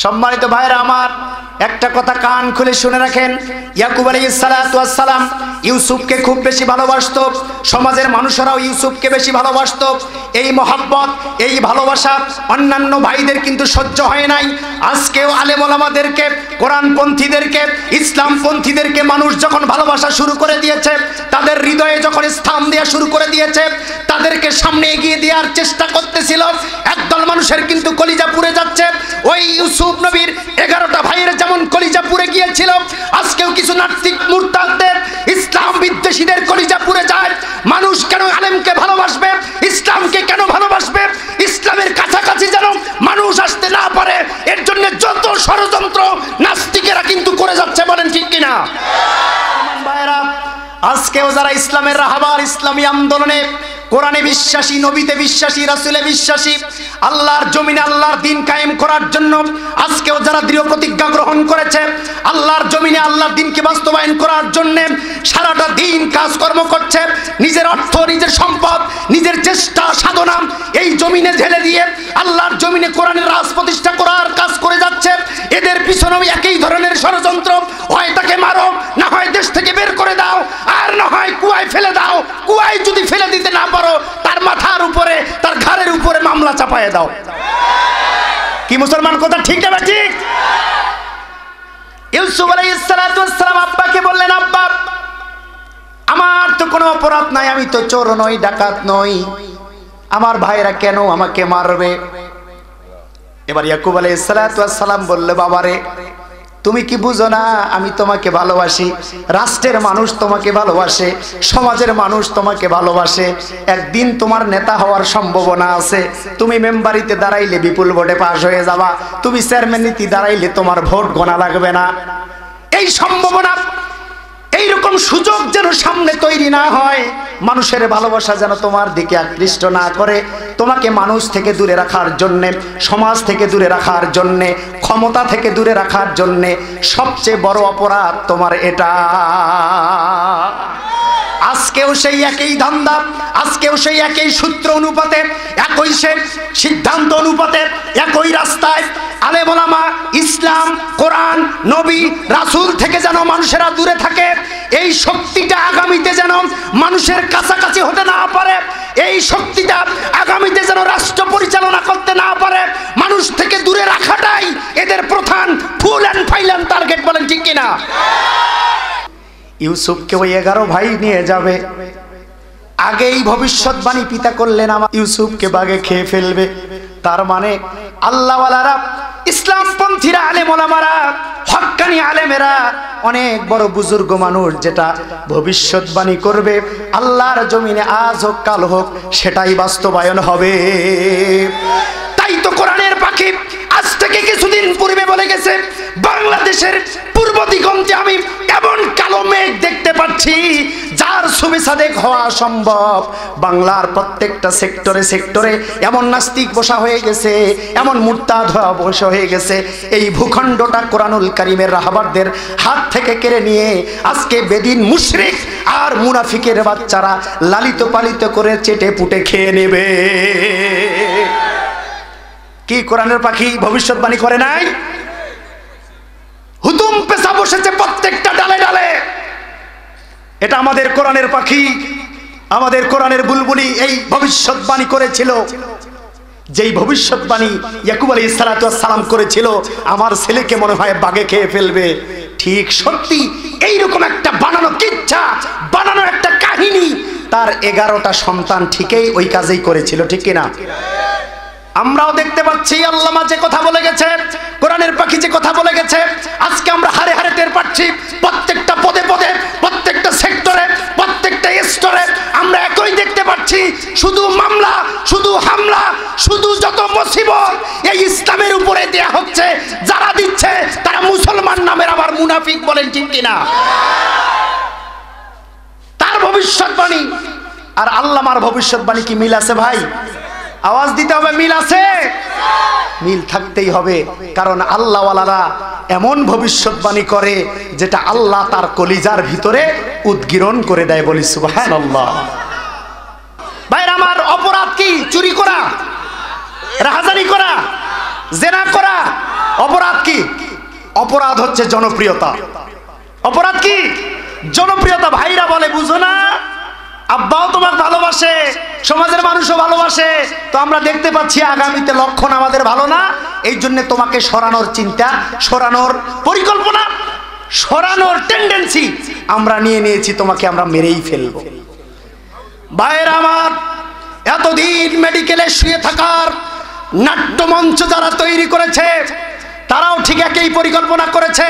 সম্মানিত ভাইরা আমার, একটা কথা কান খুলে শুনে রাখেন। ইয়াকুব আলাইহিস সালাতু ওয়াস সালাম ইউসুফকে খুব বেশি ভালোবাসতো, সমাজের মানুষেরাও ইউসুফকে বেশি ভালোবাসতো। এই মহব্বত, এই ভালোবাসা অন্যান্য ভাইদের কিন্তু সহ্য হয় নাই। আজকেও আলেম ওলামাদেরকে, কোরআনপন্থীদেরকে, ইসলামপন্থীদেরকে মানুষ যখন ভালোবাসা শুরু করে দিয়েছে, তাদের হৃদয়ে যখন স্থান দেওয়া শুরু করে দিয়েছে, তাদেরকে সামনে এগিয়ে দেওয়ার চেষ্টা করতেছিল, একদল মানুষের কিন্তু কলিজা পুড়ে যাচ্ছে। ওই ইউসুফ নবীর 11টা ভাইয়ের যেমন কলিজা পুড়ে গিয়েছিল, আজকেও কিছু নাস্তিক মুরতাদদের, ইসলাম বিদ্বেষীদের কলিজা পুড়ে যায়। মানুষ কেন আলেমকে ভালোবাসবে? ইসলামকে কেন ভালোবাসবে? ইসলামের কাছাকাছি যেন মানুষ আসতে না পারে, এর জন্য যত ষড়যন্ত্র নাস্তিকেরা কিন্তু করে যাচ্ছে, বলেন ঠিক কিনা? ভাইরা, আজকেও যারা ইসলামের রাহাবার, ইসলামী আন্দোলনে, কোরআনে বিশ্বাসী, নবীতে বিশ্বাসী, রাসূলে বিশ্বাসী, আল্লাহর জমিনে আল্লাহর দ্বীন কায়েম করার জন্য আজকেও যারা দৃঢ় প্রতিজ্ঞা গ্রহণ করেছে, আল্লাহর জমিনে আল্লাহর দ্বীনকে বাস্তবায়ন করার জন্য সারাটা দিন কাজকর্ম করছে, নিজের অর্থ, নিজের সম্পদ, নিজের চেষ্টা সাধনা এই জমিনে ঢেলে দিয়ে আল্লাহর জমিনে কোরআনের রাজ প্রতিষ্ঠা করার কাজ করে যাচ্ছে, এদের পিছনেও একই ধরনের ষড়যন্ত্র। হয় তাকে মারো, না হয় দেশ থেকে বের করে দাও, আর না হয় কুয়ায় ফেলে দাও। কুয়ায় যদি ফেলে দিতে না পারো, তার মাথার উপরে, তার ঘাড়ের উপরে মামলা চাপায় দাও। কি মুসলমান কথা ঠিক না ঠিক? ইউসুফ আলাইহিস সালাতু ওয়াস সালাম আব্বাকে বললেন, আব্বা, আমার তো কোনো অপরাধ নাই, আমি তো চোর নই, ডাকাত নই, আমার ভাইরা কেন আমাকে মারবে? এবার ইয়াকুব আলাইহিস সালাতু ওয়াস সালাম বললে, বাবারে, তুমি কি বুঝো না আমি তোমাকে ভালোবাসি? রাষ্ট্রের মানুষ তোমাকে ভালোবাসে, সমাজের মানুষ তোমাকে ভালোবাসে। একদিন তোমার নেতা হওয়ার সম্ভাবনা আছে। তুমি মেম্বারিতে দাঁড়াইলে বিপুল ভোটে পাশ হয়ে যাবা, তুমি চেয়ারম্যানিতে দাঁড়াইলে তোমার ভোট গোনা লাগবে না। এই সম্ভাবনা, এইরকম সুযোগ যেন সামনে তৈরি না হয়, মানুষের ভালোবাসা যেন তোমার দিকে আকৃষ্ট না করে, তোমাকে মানুষ থেকে দূরে রাখার জন্যে, সমাজ থেকে দূরে রাখার জন্যে, ক্ষমতা থেকে দূরে রাখার জন্যে সবচেয়ে বড় অপরাধ তোমার এটা। আজকেও সেই একই ধান্দা, আজকেও সেই একই সূত্র অনুপাতে, একই সে সিদ্ধান্ত অনুপাতে, একই রাস্তায় আলেম ওলামা, ইসলাম, কোরআন, নবী, রাসূল থেকে যেন মানুষেরা দূরে থাকে, এই শক্তিটা আগামীতে যেন মানুষের কাছাকাছি হতে না পারে, এই শক্তিটা আগামীতে যেন রাষ্ট্র পরিচালনা করতে না পারে, মানুষ থেকে দূরে রাখাটাই এদের প্রধান ফুল অ্যান্ড ফাইনাল টার্গেট, বলেন ঠিক কিনা? ইউসুফকে ওই 11 ভাই নিয়ে যাবে, আগেই ভবিষ্যৎবাণী পিতা করলেন, আমার ইউসুফকে বাঘে খেয়ে ফেলবে। তার মানে আল্লাহওয়ালারা, ইসলামপন্থীরা, আলেম ওলামারা, হক্কানি আলেমেরা, অনেক বড় বুজুর্গ মানুষ যেটা ভবিষ্যৎবাণী করবে, আল্লাহর জমিনে আজ হোক কাল হোক সেটাই বাস্তবায়ন হবে। তাই তো কোরআনের পাখি আজ থেকে কিছুদিন পূর্বে বলে গেছে, বাংলাদেশের পূর্ব দিগন্তে আমি এমন কালো মেঘ দেখতে পাচ্ছি যার ছবি সাদেক হওয়া সম্ভব। বাংলার প্রত্যেকটা সেক্টরে সেক্টরে এমন নাস্তিক বসা হয়ে গেছে, এমন মুরতাদ বসা হয়ে গেছে, এই ভূখণ্ডটা কোরআনুল কারীমের রাহাবারদের হাত থেকে কেড়ে নিয়ে আজকে বেদিন, মুশরিক আর মুনাফিকের বাচ্চারা লালিত পালিত করে চেটে পুটে খেয়ে নেবে। কি কোরআনের পাখি ভবিষ্যৎবাণী করে নাই? হুতুম পেশা বসেছে প্রত্যেকটা ডালে ডালে। এটা আমাদের কোরআনের পাখি, আমাদের কোরআনের বুলবুলি এই ভবিষ্যৎবাণী করেছিল, যেই ভবিষ্যৎবাণী ইয়াকুব আলাইহিস সালাতু ওয়াস সালাম করেছিল, আমার ছেলেকে মনে হয় বাঘে খেয়ে ফেলবে। ঠিক সত্যি এইরকম একটা বানানো কিচ্ছা, বানানো একটা কাহিনী তার 11টা সন্তান ঠিকই ওই কাজেই করেছিল, ঠিক কিনা? আমরাও দেখতে পাচ্ছি আল্লামা যে কথা বলে গেছে, কোরআনের পাখি যে কথা বলে গেছে, আজকে আমরা হারে হারে টের পাচ্ছি। প্রত্যেকটা পদে পদে, প্রত্যেকটা সেক্টরে, প্রত্যেকটা স্তরে আমরা একই দেখতে পাচ্ছি, শুধু মামলা, শুধু হামলা, শুধু যত মুসিবত এই ইসলামের উপরে দেয়া হচ্ছে। যারা দিচ্ছে তারা মুসলমান নামের আবার মুনাফিক, বলেন ঠিক কিনা? তার ভবিষ্যৎবাণী আর আল্লামার ভবিষ্যৎবাণী কি মিল আছে ভাই? আওয়াজ দিতে হবে, মিল আছে? মিল থাকতেই হবে, কারণ আল্লাহওয়ালারা এমন ভবিষ্যৎবাণী করে যেটা আল্লাহ তার কলিজার ভিতরে উদ্গীরণ করে দেয়, বলি সুবহানাল্লাহ। ভাইরা আমার, অপরাধ কি? চুরি করা, রাহাজানি করা, জেনা করা, অপরাধ অপরাধ হচ্ছে জনপ্রিয়তা। অপরাধ কি? জনপ্রিয়তা। ভাইরা বলে বুঝো না, আব্বাও তোমাকে ভালোবাসে, সমাজের মানুষও ভালোবাসে, তো আমরা দেখতে পাচ্ছি আগামীতে লক্ষণ আমাদের ভালো না, এই জন্য তোমাকে সরানোর চিন্তা, সরানোর পরিকল্পনা, সরানোর টেন্ডেন্সি আমরা নিয়ে নিয়েছি, তোমাকে আমরা মেরেই ফেলবো। ভাইরা আমার, এতদিন মেডিকেলে শুয়ে থাকার নাট্যমঞ্চ যারা তৈরি করেছে তারাও ঠিক একই পরিকল্পনা করেছে।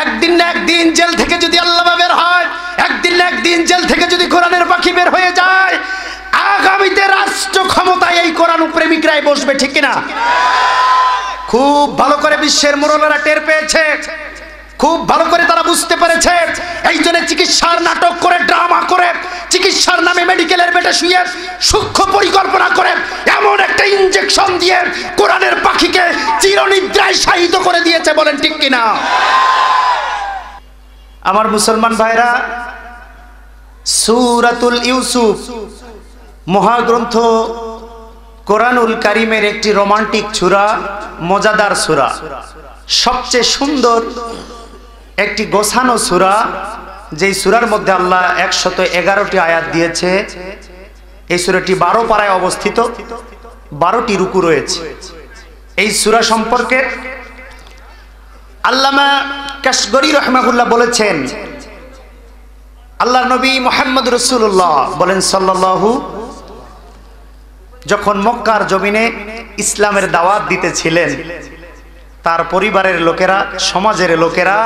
একদিন না একদিন জেল থেকে যদি আল্লাহ বের হয়, একদিন না একদিন জেল থেকে যদি কোরআনের পাখি বের হয়ে যায়, আগামীতে রাষ্ট্র ক্ষমতায় এই কোরআন প্রেমিকরাই বসবে, ঠিক কিনা? খুব ভালো করে বিশ্বের মোড়লেরা টের পেয়েছে, খুব ভালো করে তারা বুঝতে পেরেছে। এই জন্য চিকিৎসার নাটক করে, ড্রামা করে, চিকিৎসার নামে মেডিকেলের বেডে শুয়ে সূক্ষ্ম পরিকল্পনা করে এমন একটা ইনজেকশন দিয়ে কোরআনের পাখিকে চিরনিদ্রায় শায়িত করে দিয়েছে। বলেন ঠিক কিনা? আমার মুসলমান ভাইরা, সূরাতুল ইউসুফ মহাগ্রন্থ কোরআনুল কারীমের একটি রোমান্টিক সূরা, মজাদার সূরা, সবচেয়ে সুন্দর একটি গোছানো সূরা, যেই সূরার মধ্যে আল্লাহ 111টি আয়াত দিয়েছে। এই সূরাটি 12 পারায় অবস্থিত, 12টি রুকু রয়েছে। এই সূরা সম্পর্কে আল্লামা কাশগরি রাহমাহুল্লাহ বলেছেন, আল্লাহর নবী মুহাম্মদ রাসূলুল্লাহ বলেন সাল্লাল্লাহু, যখন মক্কার জমিনে ইসলামের দাওয়াত দিতেছিলেন, তার পরিবারের লোকেরা, সমাজের লোকেরা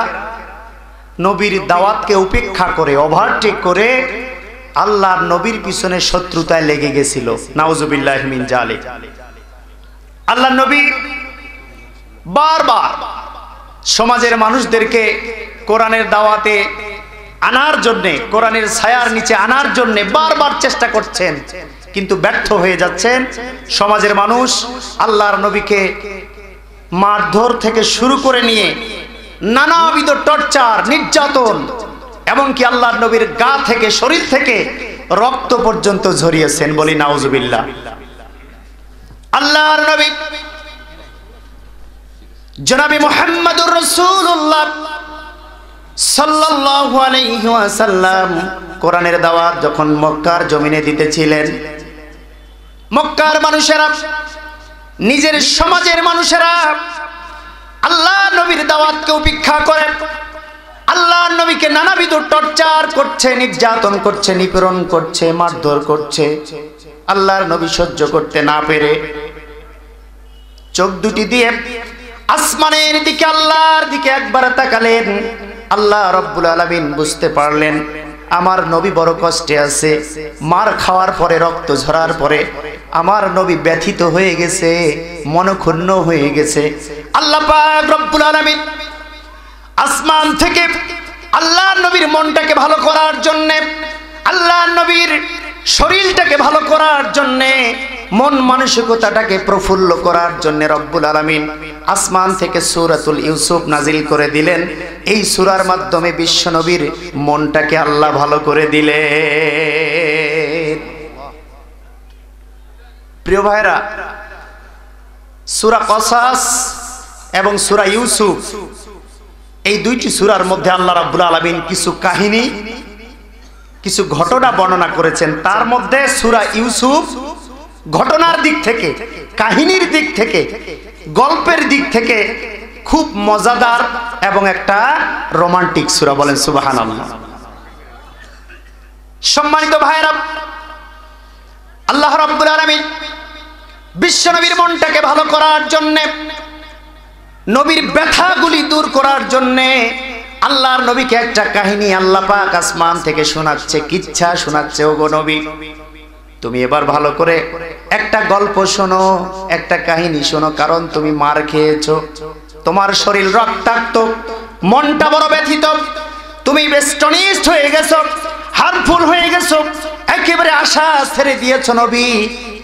নবীর দাওয়াতকে উপেক্ষা করে, ওভারটেক করে আল্লাহর নবীর পিছনে শত্রুতায় লেগে গেছিল। নাউজুবিল্লাহি মিন জালিক। আল্লাহর নবী বারবার সমাজের মানুষদেরকে কোরআনের দাওয়াতে আনার জন্য, কোরআনের ছায়ার নিচে আনার জন্য বারবার চেষ্টা করছেন, কিন্তু ব্যর্থ হয়ে যাচ্ছেন। সমাজের মানুষ আল্লাহর নবীকে মারধর থেকে শুরু করে নিয়ে নানাবিধ টর্চার, নির্যাতন, এমনকি আল্লাহর নবীর গা থেকে, শরীর থেকে রক্ত পর্যন্ত ঝরিয়েছেন। বলি নাউজুবিল্লাহ। আল্লাহর নবী জনাবে মুহাম্মদুর রাসূলুল্লাহ সাল্লাল্লাহু আলাইহি ওয়াসাল্লাম কোরআনের দাওয়াত যখন মক্কার জমিনে দিতেছিলেন, মক্কার মানুষেরা, নিজের সমাজের মানুষেরা আল্লাহ নবীর দাওয়াতকে উপেক্ষা করে আল্লাহ নবীকে নানাবিধ টর্চার করছে, নির্যাতন করছে, নিপীড়ন করছে, মারধর করছে। আল্লাহর নবী সহ্য করতে না পেরে চোখ দুটি দিয়ে আসমানের দিকে, আল্লাহর দিকে একবার তাকালেন। আল্লাহ রাব্বুল আলামিন বুঝতে পারলেন আমার নবী বড় কষ্টে আছে, মার খাওয়ার পরে, রক্ত ঝরার পরে আমার নবী ব্যথিত হয়ে গেছে, মনক্ষুণ্ণ হয়ে গেছে। আল্লাহ পাক রব্বুল আলামিন আসমান থেকে আল্লাহর নবীর মনটাকে ভালো করার জন্য, আল্লাহর নবীর শরীরটাকে ভালো করার জন্য, মন মানসিকতাটাকে প্রফুল্ল করার জন্য রব্বুল আলামিন আসমান থেকে সূরাতুল ইউসুফ নাজিল করে দিলেন। এই সূরার মাধ্যমে বিশ্ব নবীর মনটাকে আল্লাহ ভালো করে দিলেন। প্রিয় ভাইরা, সূরা কসাস এবং সূরা ইউসুফ, এই দুইটি সূরার মধ্যে আল্লাহ রাব্বুল আলামিন কিছু কাহিনী, কিছু ঘটনা বর্ণনা করেছেন। তার মধ্যে সূরা ইউসুফ ঘটনার দিক থেকে, কাহিনীর দিক থেকে, গল্পের দিক থেকে খুব মজাদার এবং একটা রোমান্টিক সূরা। বলেন সুবহানাল্লাহ। সম্মানিত ভাইরা, আল্লাহ রাব্বুল আলামিন বিশ্ব নবীর মনটাকে ভালো করার জন্য, নবীর ব্যথাগুলি দূর করার জন্য আল্লাহর নবীকে একটা কাহিনী আল্লাহ পাক আসমান থেকে শোনাচ্ছে, কিচ্ছা শোনাচ্ছে। ওগো নবী, তুমি এবার ভালো করে একটা গল্প শোনো, একটা কাহিনী শোনো, কারণ তুমি মার খেয়েছো, তোমার শরীর রক্তাক্ত, মনটা বড় ব্যথিত, তুমি বেষ্টনিস্ট হয়ে গেছো, হার্মফুল হয়ে গেছো, একেবারে আশা ছেড়ে দিয়েছো। নবী,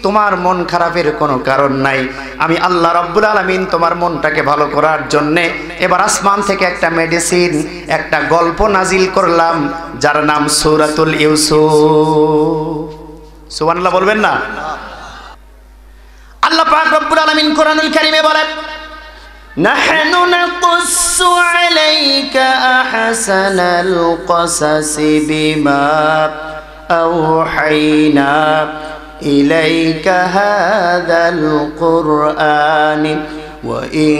তোমার মন খারাপের কোনো কারণ নাই। আমি আল্লাহ রাব্বুল আলামিন তোমার মনটাকে ভালো করার জন্য এবার আসমান থেকে একটা মেডিসিন, একটা গল্প নাজিল করলাম, যার নাম সূরাতুল ইউসুফ। সুবহানাল্লাহ বলবেন না? আল্লাহ পাক রব্বুল আলামিন কোরআনুল কারীমে বলেন, نحن نقص عليك أحسن القصص بما أوحينا إليك هذا القرآن وإن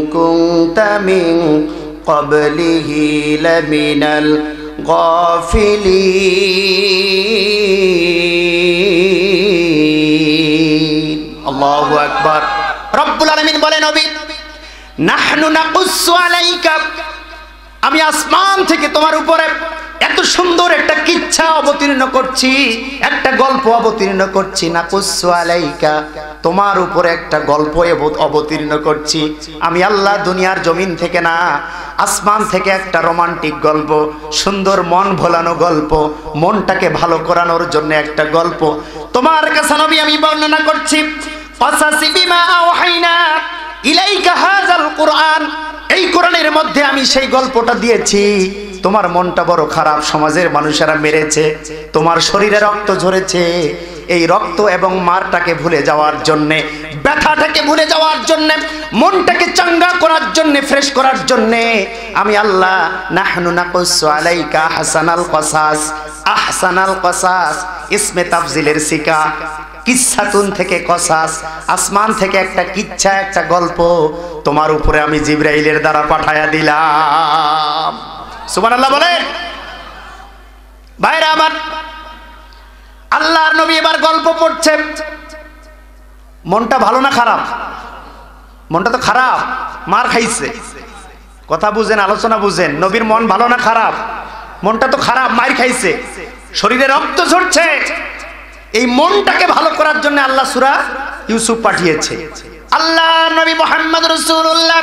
كنت من قبله لمن الغافلين الله أكبر রব্বুল আলামিন বলেন নবী নাহনু নাকুসু আলাইকা আমি আসমান থেকে তোমার উপরে এত সুন্দর একটা কিচ্ছা অবতীর্ণ করছি একটা গল্প অবতীর্ণ করছি নাকুসু আলাইকা তোমার উপরে একটা গল্প অবতীর্ণ করছি আমি আল্লাহ দুনিয়ার জমিন থেকে না আসমান থেকে একটা রোমান্টিক গল্প সুন্দর মন ভোলানো গল্প মনটাকে ভালো করানোর জন্য একটা গল্প তোমার কাছে নবী আমি বর্ণনা করছি ফাসাসি বিমা আওহাইনা ইলাইকা হাযাল কুরআন এই কোরআনের মধ্যে আমি সেই গল্পটা দিয়েছি তোমার মনটা বড় খারাপ সমাজের মানুষেরা মেরেছে তোমার শরীরে রক্ত ঝরেছে এই রক্ত এবং মারটাকে ভুলে যাওয়ার জন্য ব্যথাটাকে ভুলে যাওয়ার জন্য মনটাকে চাঙ্গা করার জন্য ফ্রেশ করার জন্য আমি আল্লাহ নাহনু নাকুসু আলাইকা আহসানাল কসাস ইসমে তাফজিলের সিকা কিচ্ছাতুন থেকে কসাস আসমান থেকে একটা কিচ্ছা একটা গল্প তোমার উপরে আমি জিবরাইলের দ্বারা পাঠায়া দিলাম সুবহানাল্লাহ বলেন ভাইরা আমার আল্লাহর নবী এবার গল্প পড়ছে মনটা ভালো না খারাপ মনটা তো খারাপ মার খাইছে কথা বুঝেন আলোচনা বুঝেন নবীর মন ভালো না খারাপ মনটা তো খারাপ মার খাইছে শরীরে রক্ত ঝরছে এই মনটাকে ভালো করার জন্য আল্লাহ সূরা ইউসুফ পাঠিয়েছে আল্লাহ নবী মুহাম্মদ রাসূলুল্লাহ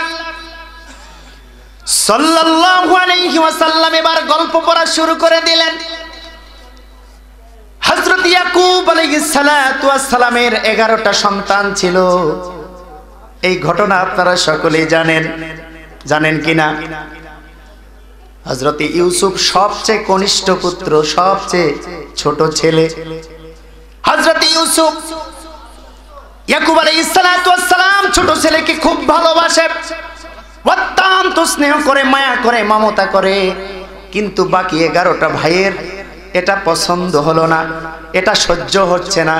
সাল্লাল্লাহু আলাইহি ওয়াসাল্লাম এবার গল্প পড়া শুরু করে দিলেন হযরত ইয়াকুব আলাইহিস সালাতু ওয়াস সালামের 11টা সন্তান ছিল এই ঘটনা আপনারা সকলেই জানেন কিনা হযরত ইউসুফ সবচেয়ে কনিষ্ঠ পুত্র সবচেয়ে ছোট ছেলে হযরত ইউসুফ ইয়াকুব আলাইহিস সালাতু ওয়াস সালাম ছোট ছেলেকে খুব ভালোবাসে অত্যন্ত স্নেহ করে মায়া করে মমতা করে কিন্তু বাকি 11টা ভাইয়ের এটা পছন্দ হলো না এটা সহ্য হচ্ছে না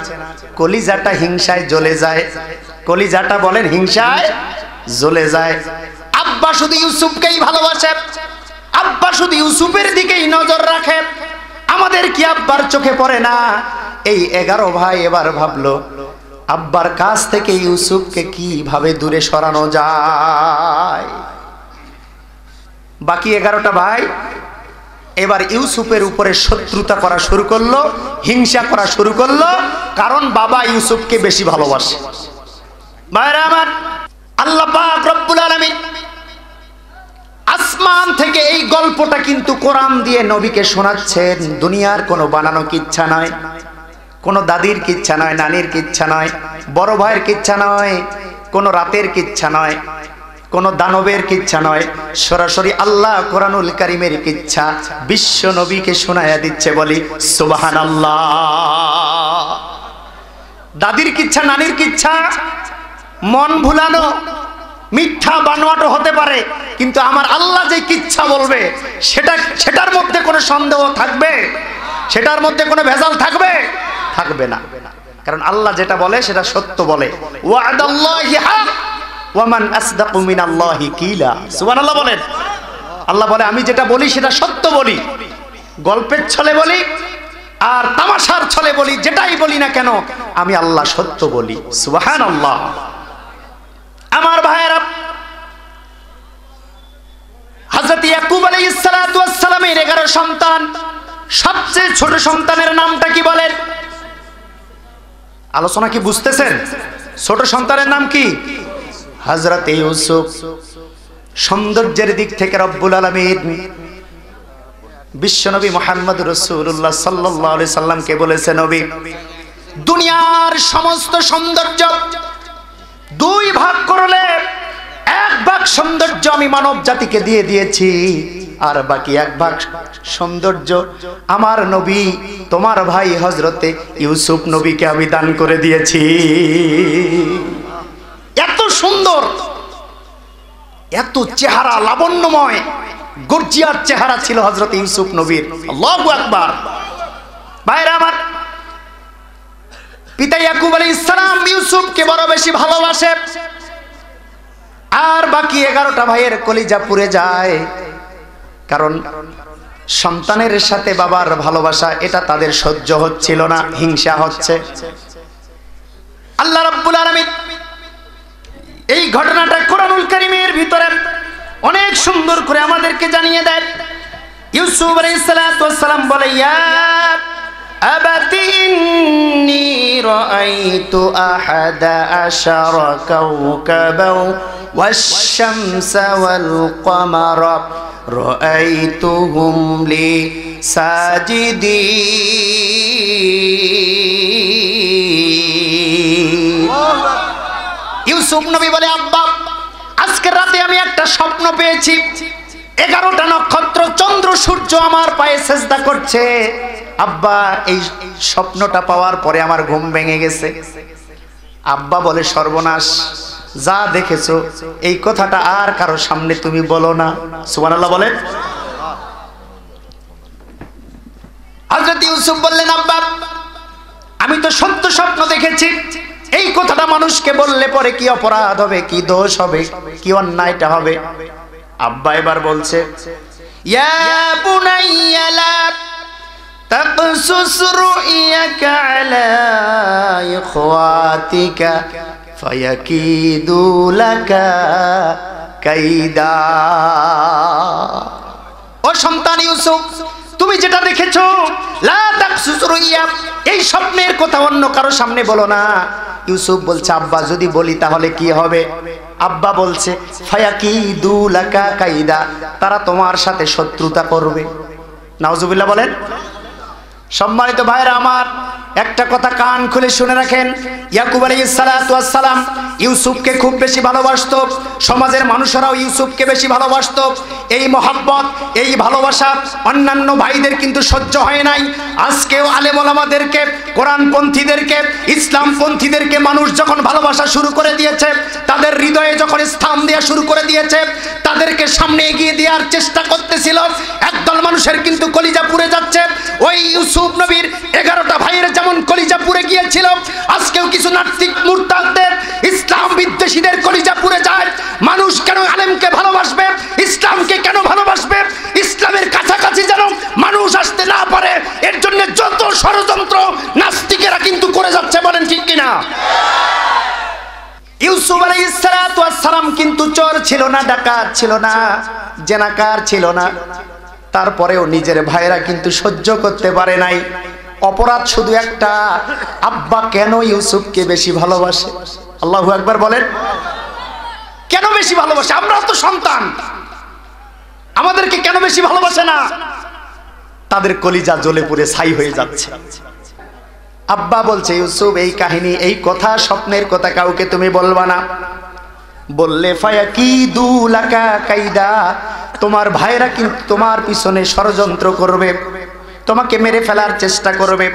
কলিজাটা হিংসায় জ্বলে যায় কলিজাটা বলেন হিংসায় জ্বলে যায় আব্বা শুধু ইউসুফকেই ভালোবাসে আব্বা শুধু ইউসুফের দিকেই নজর রাখে আমাদের কি আব্বার চোখে পড়ে না এই 11 ভাই এবার ভাবলো আব্বার কাছ থেকে ইউসুফকে কিভাবে দূরে সরানো যায় বাকি 11টা ভাই এবার ইউসুফের উপরে শত্রুতা করা শুরু করলো হিংসা করা শুরু করলো কারণ বাবা ইউসুফকে বেশি ভালোবাসে ভাইরা আমার আল্লাহ পাক রব্বুল আলামিন আসমান থেকে এই গল্পটা কিন্তু কোরআন দিয়ে নবীকে শোনাচ্ছেন দুনিয়ার কোনো বানানো কিচ্ছা নয় কোনো দাদির কিচ্ছা নয় নানির কিচ্ছা নয় বড় ভাইয়ের কিচ্ছা নয় কোনো রাতের কিচ্ছা নয় কোনো দানবের কিচ্ছা নয় সরাসরি আল্লাহ কোরআনুল কারীমের কিচ্ছা বিশ্ব নবীকে শোনায়া দিচ্ছে বলি সুবহানাল্লাহ দাদির কিচ্ছা নানির কিচ্ছা মন ভুলানো মিথ্যা বানোয়াটো হতে পারে কিন্তু আমার আল্লাহ যে কিচ্ছা বলবে সেটার মধ্যে কোনো সন্দেহ থাকবে সেটার মধ্যে কোনো ভেজাল থাকবে না কারণ আল্লাহ যেটা বলে সেটা সত্য বলে ওয়াদাল্লাহি হক ওয়া মান আসদাকু মিনাল্লাহি কিলা সুবহানাল্লাহ বলেন আল্লাহ বলে আমি যেটা বলি সেটা সত্য বলি গল্পের ছলে বলি আর তামাশার ছলে বলি যেটাই বলি না কেন আমি আল্লাহ সত্য বলি সুবহানাল্লাহ আমার ভাইয়েরা হযরত ইয়াকুব আলাইহিস সালাতু ওয়াস সালামের 11 সন্তান সবচেয়ে ছোট সন্তানের নামটা কি বলেন আলোচনা কি বুঝতেছেন ছোট সন্তানের নাম কি হযরত ইউসুফ সৌন্দর্যের দিক থেকে রব্বুল আলামিন বিশ্বনবী মুহাম্মদ রাসূলুল্লাহ সাল্লাল্লাহু আলাইহি সাল্লামকে বলেছে নবী দুনিয়ার সমস্ত সৌন্দর্য দুই ভাগ করলে এক ভাগ সৌন্দর্য আমি মানব জাতিকে দিয়ে দিয়েছি আর বাকি এক ভাগ সৌন্দর্য আমার নবী তোমার ভাই হযরতে ইউসুফ নবীকে আমি দান করে দিয়েছি এত সুন্দর এত চেহারা লাবণ্যময় গর্জিয়ার চেহারা ছিল হযরত ইউসুফ নবীর। আল্লাহু আকবার। ভাইরা আমার, পিতা ইয়াকুব আলাইহিস সালাম ইউসুফকে বড় বেশি ভালোবাসে, আর বাকি 11টা ভাইয়ের কলিজা পুড়ে যায়, কারণ সন্তানের সাথে বাবার ভালোবাসা এটা তাদের সহ্য হচ্ছিল না, হিংসা হচ্ছে। আল্লাহ রাব্বুল আলামিন এই ঘটনাটা কোরআনুল কারীমের ভিতরে অনেক সুন্দর করে আমাদেরকে জানিয়ে দেয়। ইউসুফ আলাইহিস সালাতু ওয়াস সালাম বলে, ইয়া আবাতি ইন্নী রাআইতু আহাদা আশারা কাওকাবাও ওয়াশ-শামসা ওয়াল কমারা রাআইতুহুম লি সাজিদিন। ইউসুফ নবী বলে, আব্বা আজকে রাতে আমি একটা স্বপ্ন পেয়েছি, 11টা নক্ষত্র চন্দ্র সূর্য আমার পায়ে সেজদা করছে। আব্বা এই স্বপ্নটা পাওয়ার পরে আমার ঘুম ভেঙে গেছে। আব্বা বলে, সর্বনাশ, যা দেখেছো এই কথাটা আর কারো সামনে তুমি বলো না। সুবহানাল্লাহ বলেন। হযরত ইউসুফ বললেন, আব্বা আমি তো সত্য স্বপ্ন দেখেছি, এই কথাটা মানুষকে বললে পরে কি অপরাধ হবে, কি দোষ হবে, কি অন্যায়টা হবে। আব্বা এবার বলছে, ইয়া বুনাইয়া লা তাকসুস রুইয়াকা আলা ইখওয়াতিকা ফায়াকিদু লাকা কাইদা। ও সন্তান ইউসুফ, তুমি যেটা দেখেছো লা তাকসুস রুইয়া, এই স্বপ্নের কথা অন্য কারো সামনে বলো না। ইউসুফ বলছে, আব্বা যদি বলি তাহলে কি হবে? আব্বা বলছে, ফায়াকিদু লাকা কাইদা, তারা তোমার সাথে শত্রুতা করবে। নাউজুবিল্লাহ বলেন। সম্মানিত ভাইরা আমার, একটা কথা কান খুলে শুনে রাখেন। ইয়াকুব আলাইহিস সালাতু ওয়াস সালাম ইউসুফকে খুব বেশি ভালোবাসতো, সমাজের মানুষেরাও ইউসুফকে বেশি ভালোবাসতো। এই মহব্বত, এই ভালোবাসা অন্যান্য ভাইদের কিন্তু সহ্য হয় নাই। আজকেও আলেম ওলামাদেরকে, কোরআনপন্থীদেরকে, ইসলামপন্থীদেরকে মানুষ যখন ভালোবাসা শুরু করে দিয়েছে, তাদের হৃদয়ে যখন স্থান দেওয়া শুরু করে দিয়েছে, তাদেরকে সামনে এগিয়ে দেওয়ার চেষ্টা করতেছিল, একদল মানুষের কিন্তু কলিজা পুড়ে যাচ্ছে। ওই ইউসুফ নবীর 11টা ভাইয়ের যেমন কলিজা পুড়ে গিয়েছিল, আজকেও কিছু নাস্তিক মুরতাদদের, ইসলাম বিদ্বেষীদের কলিজা পুড়ে যায়। মানুষ কেন আলেমকে ভালোবাসবে, ইসলামকে কেন ভালোবাসবে, ইসলামের কাছাকাছি যেন মানুষ আসতে না পারে, এর জন্য যত ষড়যন্ত্র নাস্তিকেরা কিন্তু করে যাচ্ছে। বলেন ঠিক কিনা? ইউসুফ আলাইহিস সালাতু ওয়াস সালাম কিন্তু চোর ছিল না, ডাকাত ছিল না, জেনাকার ছিল না, তারপরেও নিজের ভাইরা কিন্তু সহ্য করতে পারে নাই। অপরাধ শুধু একটা, আব্বা কেন ইউসুফকে বেশি ভালোবাসে? আল্লাহু আকবার বলেন। কেন বেশি ভালোবাসে? আমরা তো সন্তান, আমাদেরকে কেন বেশি ভালোবাসে না? তাদের কলিজা জ্বলে পুড়ে ছাই হয়ে যাচ্ছে। আব্বা বলছে, ইউসুফ এই কাহিনী, এই কথা, স্বপ্নের কথা কাউকে তুমি বলবা না। বললে ফায়াকিদু লাকা কাইদা, তোমার ভাইরা কিন্তু তোমার পিছনে ষড়যন্ত্র করবে, তোমাকে মেরে ফেলার চেষ্টা করবে।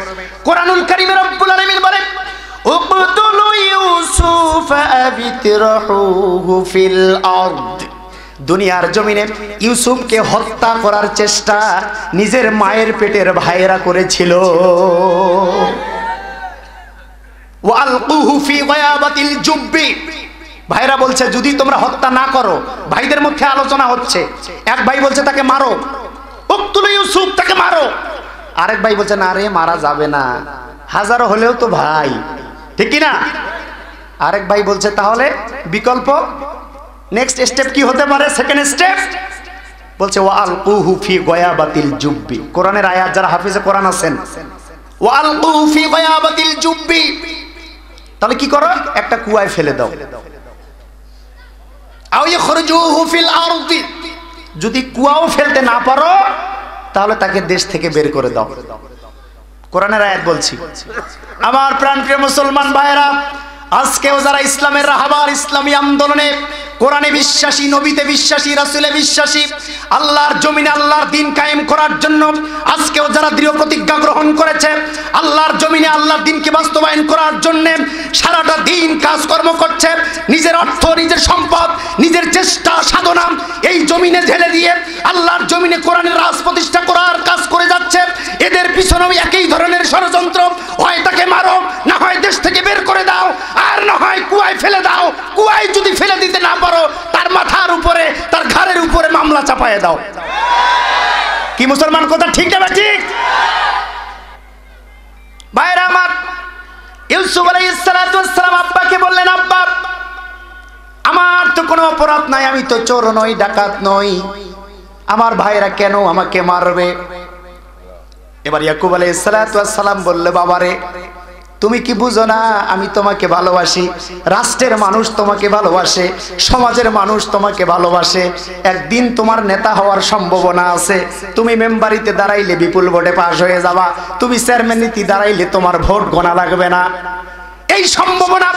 কোরআনুল কারীমে রব্বুল আলামিন বলেন, উকতুলু ইউসুফ আবিতরাহুহু ফিল আরদ, দুনিয়ার জমিনে ইউসুফকে হত্যা করার চেষ্টা নিজের মায়ের পেটের ভাইরা করেছিল। ওয়ালকুহু ফি গায়াবাতিল জুব্বি, ভাইরা বলছে যদি তোমরা হত্যা না করো, ভাইদের মধ্যে আলোচনা হচ্ছে, এক ভাই বলছে তাকে মারো, উকতুলু ইউসুফ, তাকে মারো। আরেক ভাই বলছে না রে, মারা যাবে না, হাজারো হলেও তো ভাই, ঠিক কি না? আরেক ভাই বলছে তাহলে বিকল্প, নেক্সট স্টেপ কি হতে পারে? সেকেন্ড স্টেপ বলছে ওয়ালকুহু ফি গায়াবাতিল জুব্বি। কোরআনের আয়াত যারা হাফেজে কোরআন আছেন, ওয়ালকুহু ফি গায়াবাতিল জুব্বি, তাহলে কি করো? একটা কুয়ায় ফেলে দাও। আও ইখরুজুহু ফিল আরদি, যদি কুয়াও ফেলতে না পারো তাহলে তাকে দেশ থেকে বের করে দাও। কোরআনের আয়াত বলছি। আমার প্রাণপ্রিয় মুসলমান ভাইরা, আজকেও যারা ইসলামের রাহাবার, ইসলামী আন্দোলনে কোরআনে বিশ্বাসী, নবীতে বিশ্বাসী, রাসূলে বিশ্বাসী, আল্লাহর জমিনে আল্লাহর দ্বীন কায়েম করার জন্য আজকেও যারা দৃঢ় প্রতিজ্ঞা গ্রহণ করেছে, আল্লাহর জমিনে আল্লাহর দ্বীনকে বাস্তবায়ন করার জন্য সারাটা দিন কাজকর্ম করছে, নিজের অর্থ, নিজের সম্পদ, নিজের চেষ্টা সাধনা এই জমিনে ঢেলে দিয়ে আল্লাহর জমিনে কোরআনের রাজ প্রতিষ্ঠা করার কাজ করে যাচ্ছে, এদের পিছনেও একই ধরনের ষড়যন্ত্র। হয় তাকে মারো, না হয় দেশ থেকে বের করে দাও, আর না হয় কুয়ায় ফেলে দাও। কুয়ায় যদি ফেলে দিতে না পারো, তার মাথার উপরে, তার ঘাড়ের উপরে মামলা চাপায় দাও। কি মুসলমান কথা ঠিক না ঠিক? ভাইরা আমার, ইউসুফ আলাইহিস সালাতু ওয়াস সালাম আব্বাকে বললেন, আব্বা আমার তো কোনো অপরাধ নাই, আমি তো চোর নই, ডাকাত নই, আমার ভাইরা কেন আমাকে মারবে? এবার ইয়াকুব আলাইহিস সালাতু ওয়াস সালাম বললে, বাবারে তুমি কি বুঝো না আমি তোমাকে ভালোবাসি, রাষ্ট্রের মানুষ তোমাকে ভালোবাসে, সমাজের মানুষ তোমাকে ভালোবাসে, একদিন তোমার নেতা হওয়ার সম্ভাবনা আছে, তুমি মেম্বারিতে দাঁড়াইলে বিপুল ভোটে পাশ হয়ে যাবা, তুমি চেয়ারম্যান নীতি দাঁড়াইলে তোমার ভোট গোনা লাগবে না। এই সম্ভাবনা,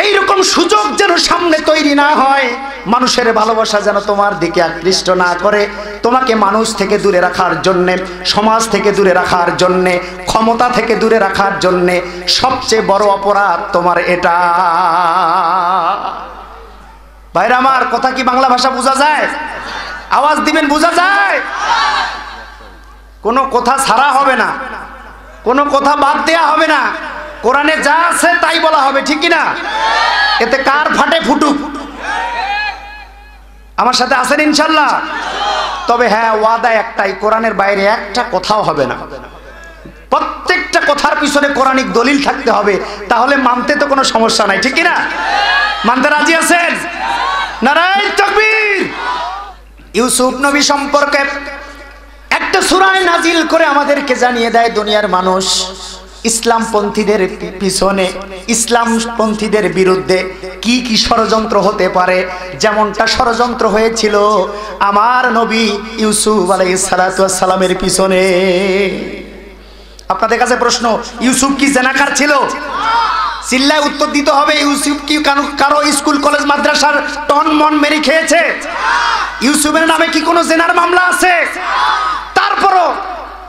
এইরকম সুযোগ যেন সামনে তৈরি না হয়, মানুষের ভালোবাসা যেন তোমার দিকে আকৃষ্ট না করে, তোমাকে মানুষ থেকে দূরে রাখার জন্যে, সমাজ থেকে দূরে রাখার জন্যে, ক্ষমতা থেকে দূরে রাখার জন্যে সবচেয়ে বড় অপরাধ তোমার এটা। ভাইরা আমার, কথা কি বাংলা ভাষা বোঝা যায়? আওয়াজ দিবেন, বোঝা যায়? কোনো কথা ছাড়া হবে না, কোনো কথা বাদ দেয়া হবে না, কোরআনে যা আছে তাই বলা হবে, ঠিক কি না? এতে কার ফাটে ফুটুক, আমার সাথে আছেন ইনশাল্লাহ? তবে হ্যাঁ, ওয়াদা একটাই, কোরআনের বাইরে একটা কথাও হবে না, প্রত্যেকটা কথার পিছনে কোরআনিক দলিল থাকতে হবে, তাহলে মানতে তো কোনো সমস্যা নাই, ঠিক কি না? মানতে রাজি আছেন? নারায়ে তাকবীর। ইউসুফ নবী সম্পর্কে একটা সূরা নাজিল করে আমাদেরকে জানিয়ে দেয় দুনিয়ার মানুষ ইসলামপন্থীদের পিছনে, ইসলামপন্থীদের বিরুদ্ধে কি কি ষড়যন্ত্র হতে পারে। যেমনটা ষড়যন্ত্র হয়েছিল আমার নবী ইউসুফ আলাইহিস সালাতু ওয়াস সালামের পিছনে। আপনাদের কাছে প্রশ্ন, ইউসুফ কি জেনাকার ছিল? চিল্লায় উত্তর দিতে হবে। ইউসুফ কি কারো স্কুল কলেজ মাদ্রাসার টন মন মেরে খেয়েছে? ইউসুফের নামে কি কোনো জেনার মামলা আছে? তারপরও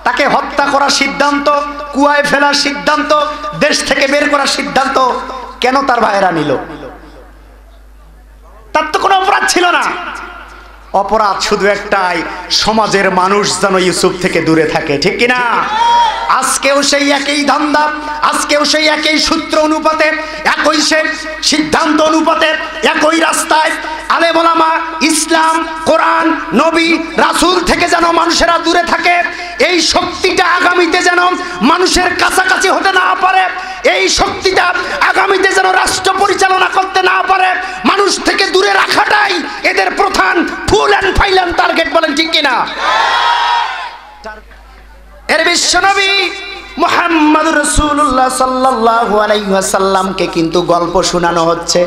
তাকে হত্যা করার সিদ্ধান্ত, কুয়ায় ফেলার সিদ্ধান্ত, দেশ থেকে বের করার সিদ্ধান্ত কেন তার ভাইয়েরা নিল? তার তো কোনো অপরাধ ছিল না। অপরাধ শুধু একটাই, সমাজের মানুষ যেন ইউসুফ থেকে দূরে থাকে, ঠিক কিনা? আজকেও সেই একই ধান্দা, আজকেও সেই একই সূত্র অনুপাতে, একই সে সিদ্ধান্ত অনুপাতে, একই রাস্তায় আলেম ওলামা, ইসলাম, কোরআন, নবী, রাসূল থেকে যেন মানুষেরা দূরে থাকে। এই শক্তিটা আগামীতে যেন মানুষের কাছাকাছি হতে না পারে, এই শক্তিটা আগামীতে যেন রাষ্ট্র পরিচালনা করতে না পারে, মানুষ থেকে দূরে রাখাটাই এদের প্রধান ফুল অ্যান্ড ফাইনাল টার্গেট, বলেন ঠিক কিনা? এর বিশ্বনবী মুহাম্মদুর রাসূলুল্লাহ সাল্লাল্লাহু আলাইহি ওয়াসাল্লামকে কিন্তু গল্প শোনানো হচ্ছে,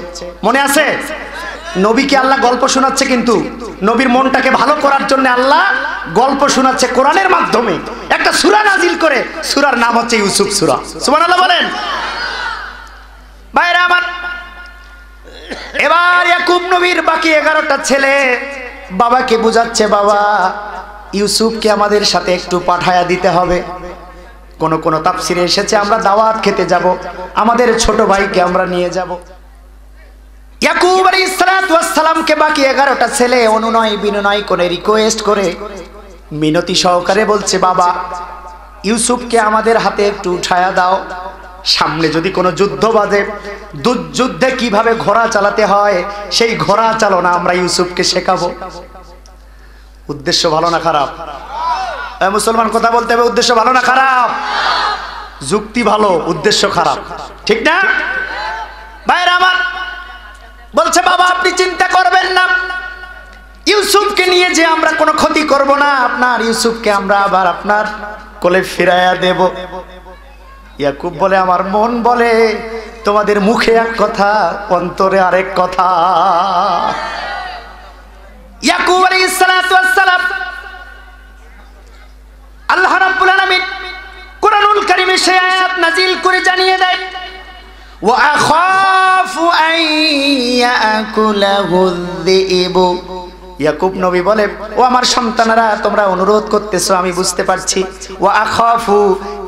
মনে আছে? নবীকে আল্লাহ গল্প শোনাচ্ছে, কিন্তু নবীর মনটাকে ভালো করার জন্য আল্লাহ গল্প শোনাচ্ছে কোরআনের মাধ্যমে। একটা সূরা নাজিল করে, সূরার নাম হচ্ছে ইউসুফ সূরা। সুবহানাল্লাহ বলেন। ভাইরা আমার, এবার ইয়াকুব নবীর বাকি 11টা ছেলে বাবাকে বুঝাচ্ছে, বাবা ইউসুফকে আমাদের সাথে একটু পাঠায়া দিতে হবে। কোন কোন তাফসিরে এসেছে আমরা দাওয়াত খেতে যাব, আমাদের ছোট ভাইকে আমরা নিয়ে যাব। ইয়াকুব আলাইহিস সালাতু ওয়াস সালামকে বাকি 11টা ছেলে অনুনয় বিনয় করে, রিকোয়েস্ট করে, মিনতি সহকারে বলছে, বাবা ইউসুফকে আমাদের হাতে একটু উঠায়া দাও, সামনে যদি কোনো যুদ্ধ বাজে, যুদ্ধে কিভাবে ঘোড়া চালাতে হয় সেই ঘোড়া চালনা আমরা ইউসুফকে শেখাবো। উদ্দেশ্য ভালো না খারাপ? মুসলমান কথা বলতে হবে, উদ্দেশ্য ভালো না খারাপ? যুক্তি ভালো, উদ্দেশ্য খারাপ, ঠিক না? ভাইরা আমার, বলছে বাবা আপনি চিন্তা করবেন না, ইউসুফকে নিয়ে যে আমরা কোনো ক্ষতি করব না, আপনার ইউসুফকে আমরা আবার আপনার কোলে ফিরাইয়া দেব। ইয়াকুব বলে, আমার মন বলে তোমাদের মুখে এক কথা, অন্তরে আরেক কথা। ইয়াকুব আলাইহিস সালাতু ওয়াস সালাম আল্লাহ রাব্বুল আলামিন কোরআনুল কারীমে সেই আয়াত নাজিল করে জানিয়ে দেয়, ওয়া আখাফু আন ইয়াকুলাহু যিইব। ইয়াকুব নবী বলে, ও আমার সন্তানেরা, তোমরা অনুরোধ করতেছো আমি বুঝতে পারছি, ওয়া আখাফু,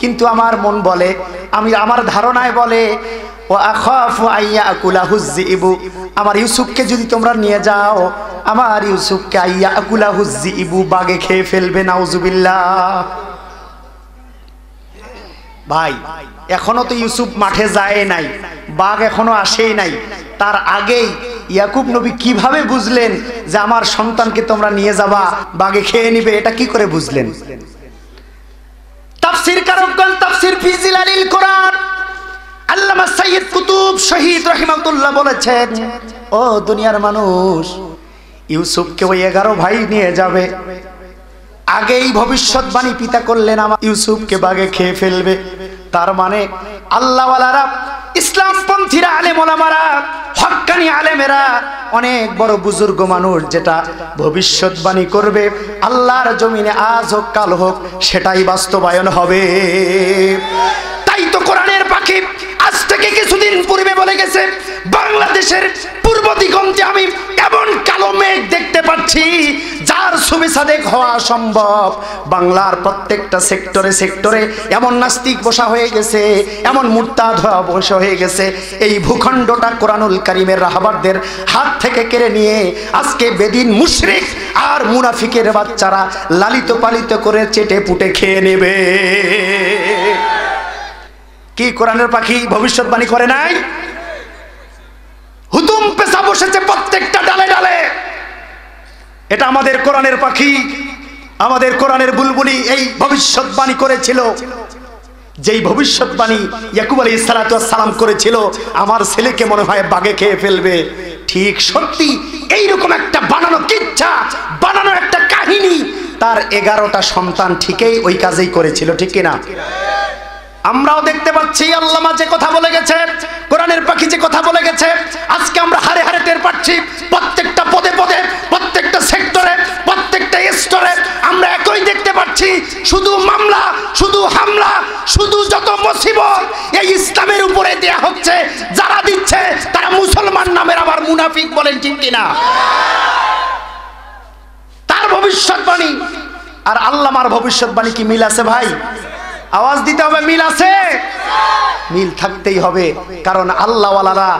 কিন্তু আমার মন বলে, আমার ধারণায় বলে, ওয়া আখাফু আন ইয়াকুলাহু যিইব, আমার ইউসুফকে যদি তোমরা নিয়ে যাও, আমার ইউসুফকে আন ইয়াকুলাহু যিইব, বাঘে খেয়ে ফেলবে। নাউজুবিল্লাহ। ভাই, এখনো তো ইউসুফ মাঠে যায় নাই, বাঘ এখনো আসেই নাই, তার আগেই ইয়াকুব নবী কিভাবে বুঝলেন যে আমার সন্তানকে তোমরা নিয়ে যাবা, বাঘে খেয়ে নিবে? এটা কি করে বুঝলেন? তাফসীর কারকগণ তাফসীর ফি জিলালিল কোরআন আল্লামা সাইয়্যিদ কুতুব শহীদ রাহিমাহুল্লাহ বলেছেন, ও দুনিয়ার মানুষ, ইউসুফকে ওই 11 ভাই নিয়ে যাবে, আগেই ভবিষ্যৎবাণী পিতা করলেন আমার ইউসুফকে বাঘে খেয়ে ফেলবে। তার মানে আল্লাহওয়ালারা, ইসলামপন্থীরা, আলেম ওলামারা, হক্কানি আলেমেরা, অনেক বড় বুজুর্গ মানুষ যেটা ভবিষ্যৎবাণী করবে আল্লাহর জমিনে আজ হোক কাল হোক সেটাই বাস্তবায়ন হবে। তাই তো কোরআনের পাখি আজ থেকে কিছুদিন পূর্বে বলে গেছে, বাংলাদেশের পূর্ব দিগন্তে আমি এমন কালো মেঘ দেখতে পাচ্ছি যার ছবি সাদেক হওয়া সম্ভব। বাংলার প্রত্যেকটা সেক্টরে সেক্টরে এমন নাস্তিক বসা হয়ে গেছে, এমন মুরতাদ বসা হয়ে গেছে, এই ভূখণ্ডটা কোরআনুল কারীমের রাহবারদের হাত থেকে কেড়ে নিয়ে আজকে বেদিন মুশরিক আর মুনাফিকের বাচ্চারা লালিত পালিত করে চেটে পুটে খেয়ে নেবে। কি কোরআনের পাখি ভবিষ্যৎবাণী করে নাই? হুতুম পেশা বসেছে প্রত্যেকটা ডালে ডালে। এটা আমাদের কোরআনের পাখি, আমাদের কোরআনের বুলবুলি এই ভবিষ্যৎবাণী করেছিল, যেই ভবিষ্যৎবাণী ইয়াকুব আলাইহিস সালাতু ওয়াস সালাম করেছিল, আমার ছেলেকে মনে হয় বাঘে খেয়ে ফেলবে। ঠিক সত্যি এইরকম একটা বানানো কিচ্ছা, বানানো একটা কাহিনী, তার 11টা সন্তান ঠিকই ওই কাজেই করেছিল, ঠিক কিনা? আমরাও দেখতে পাচ্ছি আল্লামা যে কথা বলে গেছে, কোরআনের পাখি যে কথা বলে গেছে, আজকে আমরা হারে হারে টের পাচ্ছি। প্রত্যেকটা পদে পদে, প্রত্যেকটা সেক্টরে, প্রত্যেকটা স্তরে আমরা একই দেখতে পাচ্ছি, শুধু মামলা, শুধু হামলা, শুধু যত মুসিবত এই ইসলামের উপরে দেয়া হচ্ছে। যারা দিচ্ছে তারা মুসলমান নামের আবার মুনাফিক, বলেন ঠিক কিনা? তার ভবিষ্যৎবাণী আর আল্লামার ভবিষ্যৎবাণী কি মিল আছে ভাই? আওয়াজ দিতে হবে, মিল আছে? মিল থাকতেই হবে, কারণ আল্লাহওয়ালারা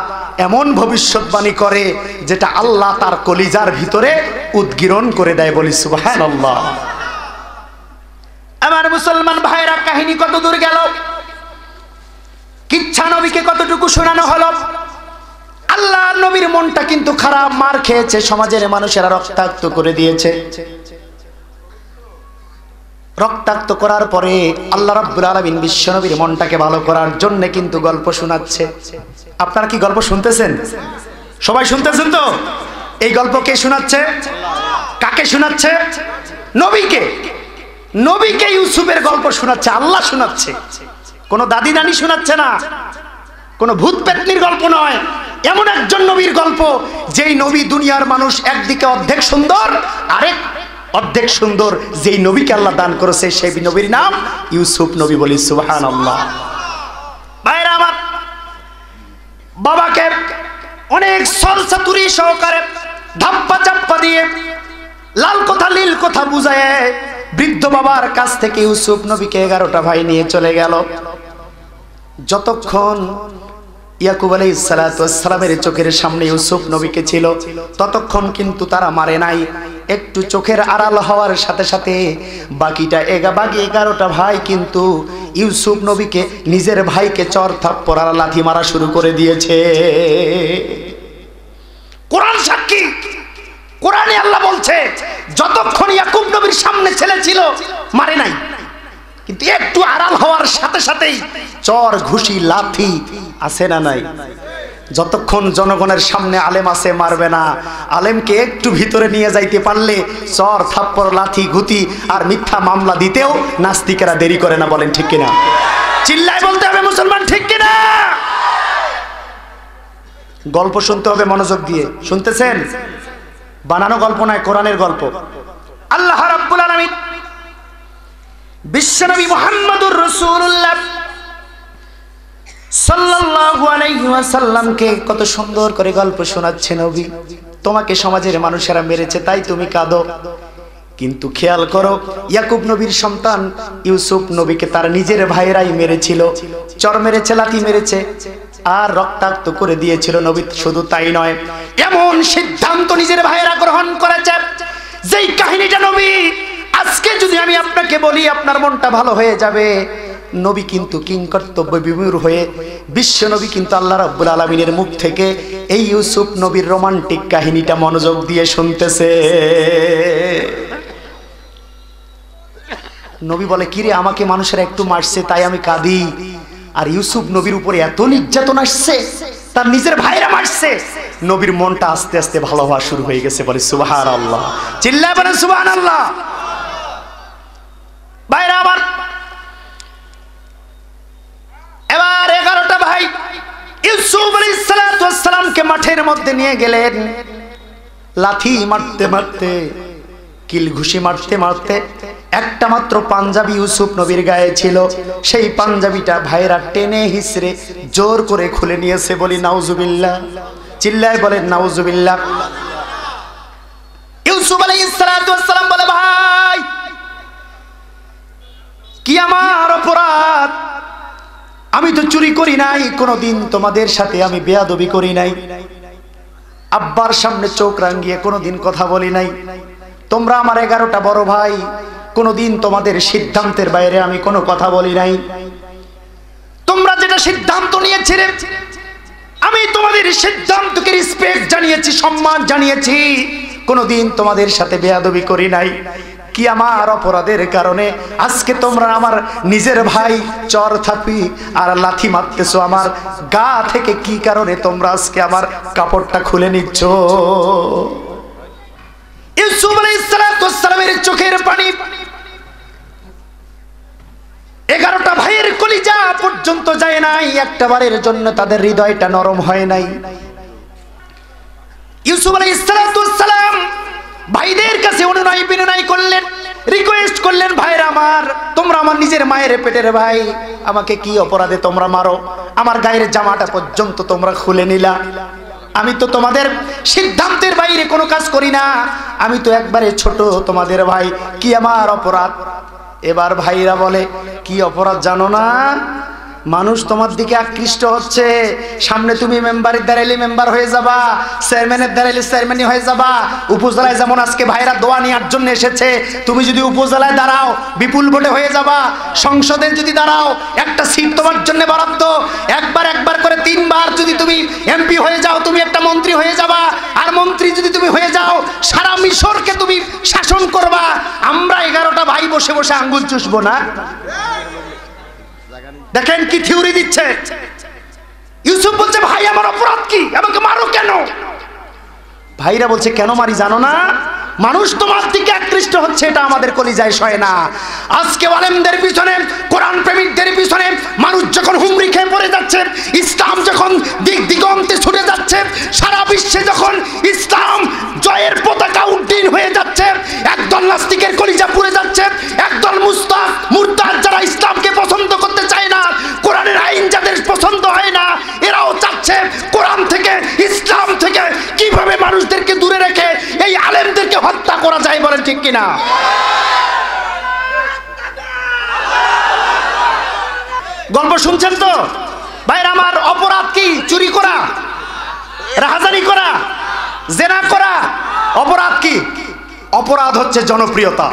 এমন ভবিষ্যৎবাণী করে যেটা আল্লাহ তার কলিজার ভিতরে উদ্গীরণ করে দেয়। বলি সুবহানাল্লাহ। আমার মুসলমান ভাইরা, কাহিনী কত দূর গেল, কিচ্ছা নবীকে কতটুকু শোনানো হলো। আল্লাহ নবীর মনটা কিন্তু খারাপ, মার খেয়েছে, সমাজের মানুষেরা রক্তাক্ত করে দিয়েছে। রক্তাক্ত করার পরে আল্লাহ রাব্বুল আলামিন বিশ্ব নবীর মনটাকে ভালো করার জন্য কিন্তু গল্প শোনাচ্ছে। আপনারা কি গল্প শুনতেছেন? সবাই শুনতেছেন তো? এই গল্প কে শোনাচ্ছে? কাকে শোনাচ্ছে? নবীকে। নবীকে ইউসুফের গল্প শোনাচ্ছে, আল্লাহ শোনাচ্ছে, কোনো দাদি নানি শোনাচ্ছে না, কোনো ভূত পেতনির গল্প নয়। এমন একজন নবীর গল্প, যেই নবী দুনিয়ার মানুষ একদিকে অর্ধেক সুন্দর, আরেক অর্ধেক সুন্দর, যেই নবীকে আল্লাহ দান করেছে সেই নবীর নাম ইউসুফ নবী। বলি সুবহানাল্লাহ। ভাইরা আমার, বাবাকে অনেক সলসাতুরি সহকারে ধাপ্পা চাপ্পা দিয়ে লাল কথা লীল কথা বুঝায় বৃদ্ধ বাবার কাছ থেকে ইউসুফ নবীকে 11টা ভাই নিয়ে চলে গেল। যতক্ষণ ইয়াকুব আলাইহিস সালাতু ওয়াস সালামের চোখের সামনে ইউসুফ নবীকে ছিল, ততক্ষণ কিন্তু তারা মারে নাই। একটু চোখের আড়াল হওয়ার সাথে সাথে বাকিটা 11টা ভাই কিন্তু ইউসুফ নবীকে, নিজের ভাইকে চর থাপ্পড় আর লাথি মারা শুরু করে দিয়েছে। কোরআন সাক্ষী, কোরআনে আল্লাহ বলছে, যতক্ষণ ইয়াকুব নবীর সামনে ছেলে ছিল মারে নাই, কিন্তু একটু আড়াল হওয়ার সাথে সাথেই চর ঘুষি লাথি আছে না নাই? যতক্ষণ জনগণের সামনে আলেম আছে মারবে না, আলেমকে একটু ভিতরে নিয়ে যাইতে পারলে চর থাপ্পড় লাথি গুতি আর মিথ্যা মামলা দিতেও নাস্তিকেরা দেরি করে না। বলেন ঠিক কিনা? চিল্লায় বলতে হবে মুসলমান, ঠিক কিনা? গল্প শুনতে হবে মনোযোগ দিয়ে। শুনতেছেন? বানানো গল্প নয়, কোরআনের গল্প। আল্লাহ রাব্বুল আলামিন বিশ্বনবী মুহাম্মদুর রাসূলুল্লাহ সাল্লাল্লাহু আলাইহি ওয়াসাল্লামকে কত সুন্দর করে গল্প শোনাচ্ছে নবী। তোমাকে সমাজের মানুষেরা মেরেছে তাই তুমি কাঁদো, কিন্তু খেয়াল করো ইয়াকুব নবীর সন্তান ইউসুফ নবীকে তার নিজের ভাইয়েরাই মেরেছিল, চর মেরেছে, লাথি মেরেছে আর রক্তাক্ত করে দিয়েছিল নবী। শুধু তাই নয়, এমন সিদ্ধান্ত নিজের ভাইয়েরা গ্রহণ করেছে যেই কাহিনীটা নবী আজকে যদি আমি আপনাকে বলি আপনার মনটা ভালো হয়ে যাবে। নবী কিন্তু কিংকর্তব্য বিমূঢ় হয়ে বিশ্ব নবী কিন্তু আল্লাহ রাব্বুল আলামিনের মুখ থেকে এই ইউসুফ নবীর রোমান্টিক কাহিনীটা মনোযোগ দিয়ে শুনতেছে। নবী বলে, কিরে আমাকে মানুষেরা একটু মারছে তাই আমি কাঁদি, আর ইউসুফ নবীর উপরে এত নির্যাতন আসছে, তার নিজের ভাইরা মারছে। নবীর মনটা আস্তে আস্তে ভালো হওয়া শুরু হয়ে গেছে। বলে সুবহানাল্লাহ, চিল্লায় বলেন সুবহানাল্লাহ। ভাইরা আবার এবার 11টা ভাই ইউসুফ আলাইহিস সালাতু ওয়াস সালামকে মাঠের মধ্যে নিয়ে গেলেন। লাথি মারতে মারতে, কিল ঘুষি মারতে মারতে একটা মাত্র পাঞ্জাবি ইউসুফ নবীর গায়ে ছিল, সেই পাঞ্জাবিটা ভাইরা টেনে হিসড়ে জোর করে খুলে নিয়েছে। বলি নাউজুবিল্লাহ, চিল্লায় বলেন নাউজুবিল্লাহ। ইউসুফ আলাইহিস সালাতু ওয়াস সালাম বলে, ভাই কি আমার অপরাধ? আমি তো চুরি করি নাই, কোনোদিন তোমাদের সাথে আমি বেয়াদবি করি নাই, আব্বার সামনে চোখ রাঙিয়ে কোনোদিন কথা বলি নাই। তোমরা আমার 11টা বড় ভাই, কোনোদিন তোমাদের সিদ্ধান্তের বাইরে আমি কোনো কথা বলি নাই। তোমরা যেটা সিদ্ধান্ত নিয়েছিলে আমি তোমাদের সিদ্ধান্তকে রেসপেক্ট জানিয়েছি, সম্মান জানিয়েছি, কোনোদিন তোমাদের সাথে বেয়াদবি করি নাই। কি আমার অপরাধের কারণে আজকে তোমরা আমার নিজের ভাই চর থাপি আর লাথি মারতেছো? আমার গা থেকে কি কারণে তোমরা আজকে আমার কাপড়টা খুলে নিচ্ছ? ইউসুফ আলাইহিস সালাতু ওয়াস সালামের চোখের পানি 11টা ভাইয়ের কলিজা পর্যন্ত যায় নাই, একটা বারের জন্য তাদের হৃদয়টা নরম হয় নাই। ইউসুফ আলাইহিস সালাতু ওয়াস সালাম ভাইদের কাছে অনুনয় বিনয় করলেন, রিকোয়েস্ট করলেন, ভাইরা আমার, তোমরা আমার নিজের মায়ের পেটের ভাই, আমাকে কি অপরাধে তোমরা মারো? আমার গায়ের জামাটা পর্যন্ত তোমরা খুলে নিলা। আমি তো তোমাদের সিদ্ধান্তের বাইরে কোনো কাজ করি না, আমি তো একবারে ছোট তোমাদের ভাই, কি আমার অপরাধ? এবার ভাইরা বলে, কি অপরাধ জানো না? মানুষ তোমার দিকে আকৃষ্ট হচ্ছে, সামনে তুমি মেম্বারের দাঁড়াইলে মেম্বার হয়ে যাবা, চেয়ারম্যানের দাঁড়াইলে চেয়ারম্যানই হয়ে যাবা। উপজেলায় যেমন আজকে ভাইরা দোয়া নেওয়ার জন্য এসেছে, তুমি যদি উপজেলায় দাঁড়াও বিপুল ভোটে হয়ে যাবা। সংসদে যদি দাঁড়াও একটা সিট তোমার জন্য বরাদ্দ, একবার করে 3 বার যদি তুমি এমপি হয়ে যাও তুমি একটা মন্ত্রী হয়ে যাবা, আর মন্ত্রী যদি তুমি হয়ে যাও সারা মিশরকে তুমি শাসন করবা। আমরা 11টা ভাই বসে বসে আঙ্গুল চুষবো না? দেখেন কি থিওরি দিচ্ছে। ইউসুফ বলছে, ভাই আমার অপরাধ কি, আমাকে মারো কেন? ভাইরা বলছে, কেন মারি জানো না? মানুষ তোমার দিকে আকৃষ্ট হচ্ছে, এটা আমাদের কলিজায় সয় না। আজকে আলেমদের পিছনে, কোরআন প্রেমিকদের পিছনে মানুষ যখন হুমড়ি খেয়ে পড়ে যাচ্ছে, ইসলাম যখন দিক দিগন্তে ছুটে যাচ্ছে, সারা বিশ্বে যখন ইসলাম জয়ের পতাকা উড্ডীন হয়ে যাচ্ছে, একদল নাস্তিকের কলিজা পুড়ে যাচ্ছে, একদল মুরতাদ যারা ইসলামকে পছন্দ করতে চায় না, কোরআনের আইন যাদের পছন্দ হয় না, এরাও চাচ্ছে কোরআন থেকে, ইসলাম থেকে কিভাবে মানুষদেরকে দূরে রেখে এই আলেমদেরকে হত্যা করা যায়। বলেন ঠিক কিনা? গল্প শুনছেন তো ভাইরা আমার? অপরাধ কি? চুরি করা, রাহাজানি করা, জেনা করা। অপরাধ কি? অপরাধ হচ্ছে জনপ্রিয়তা।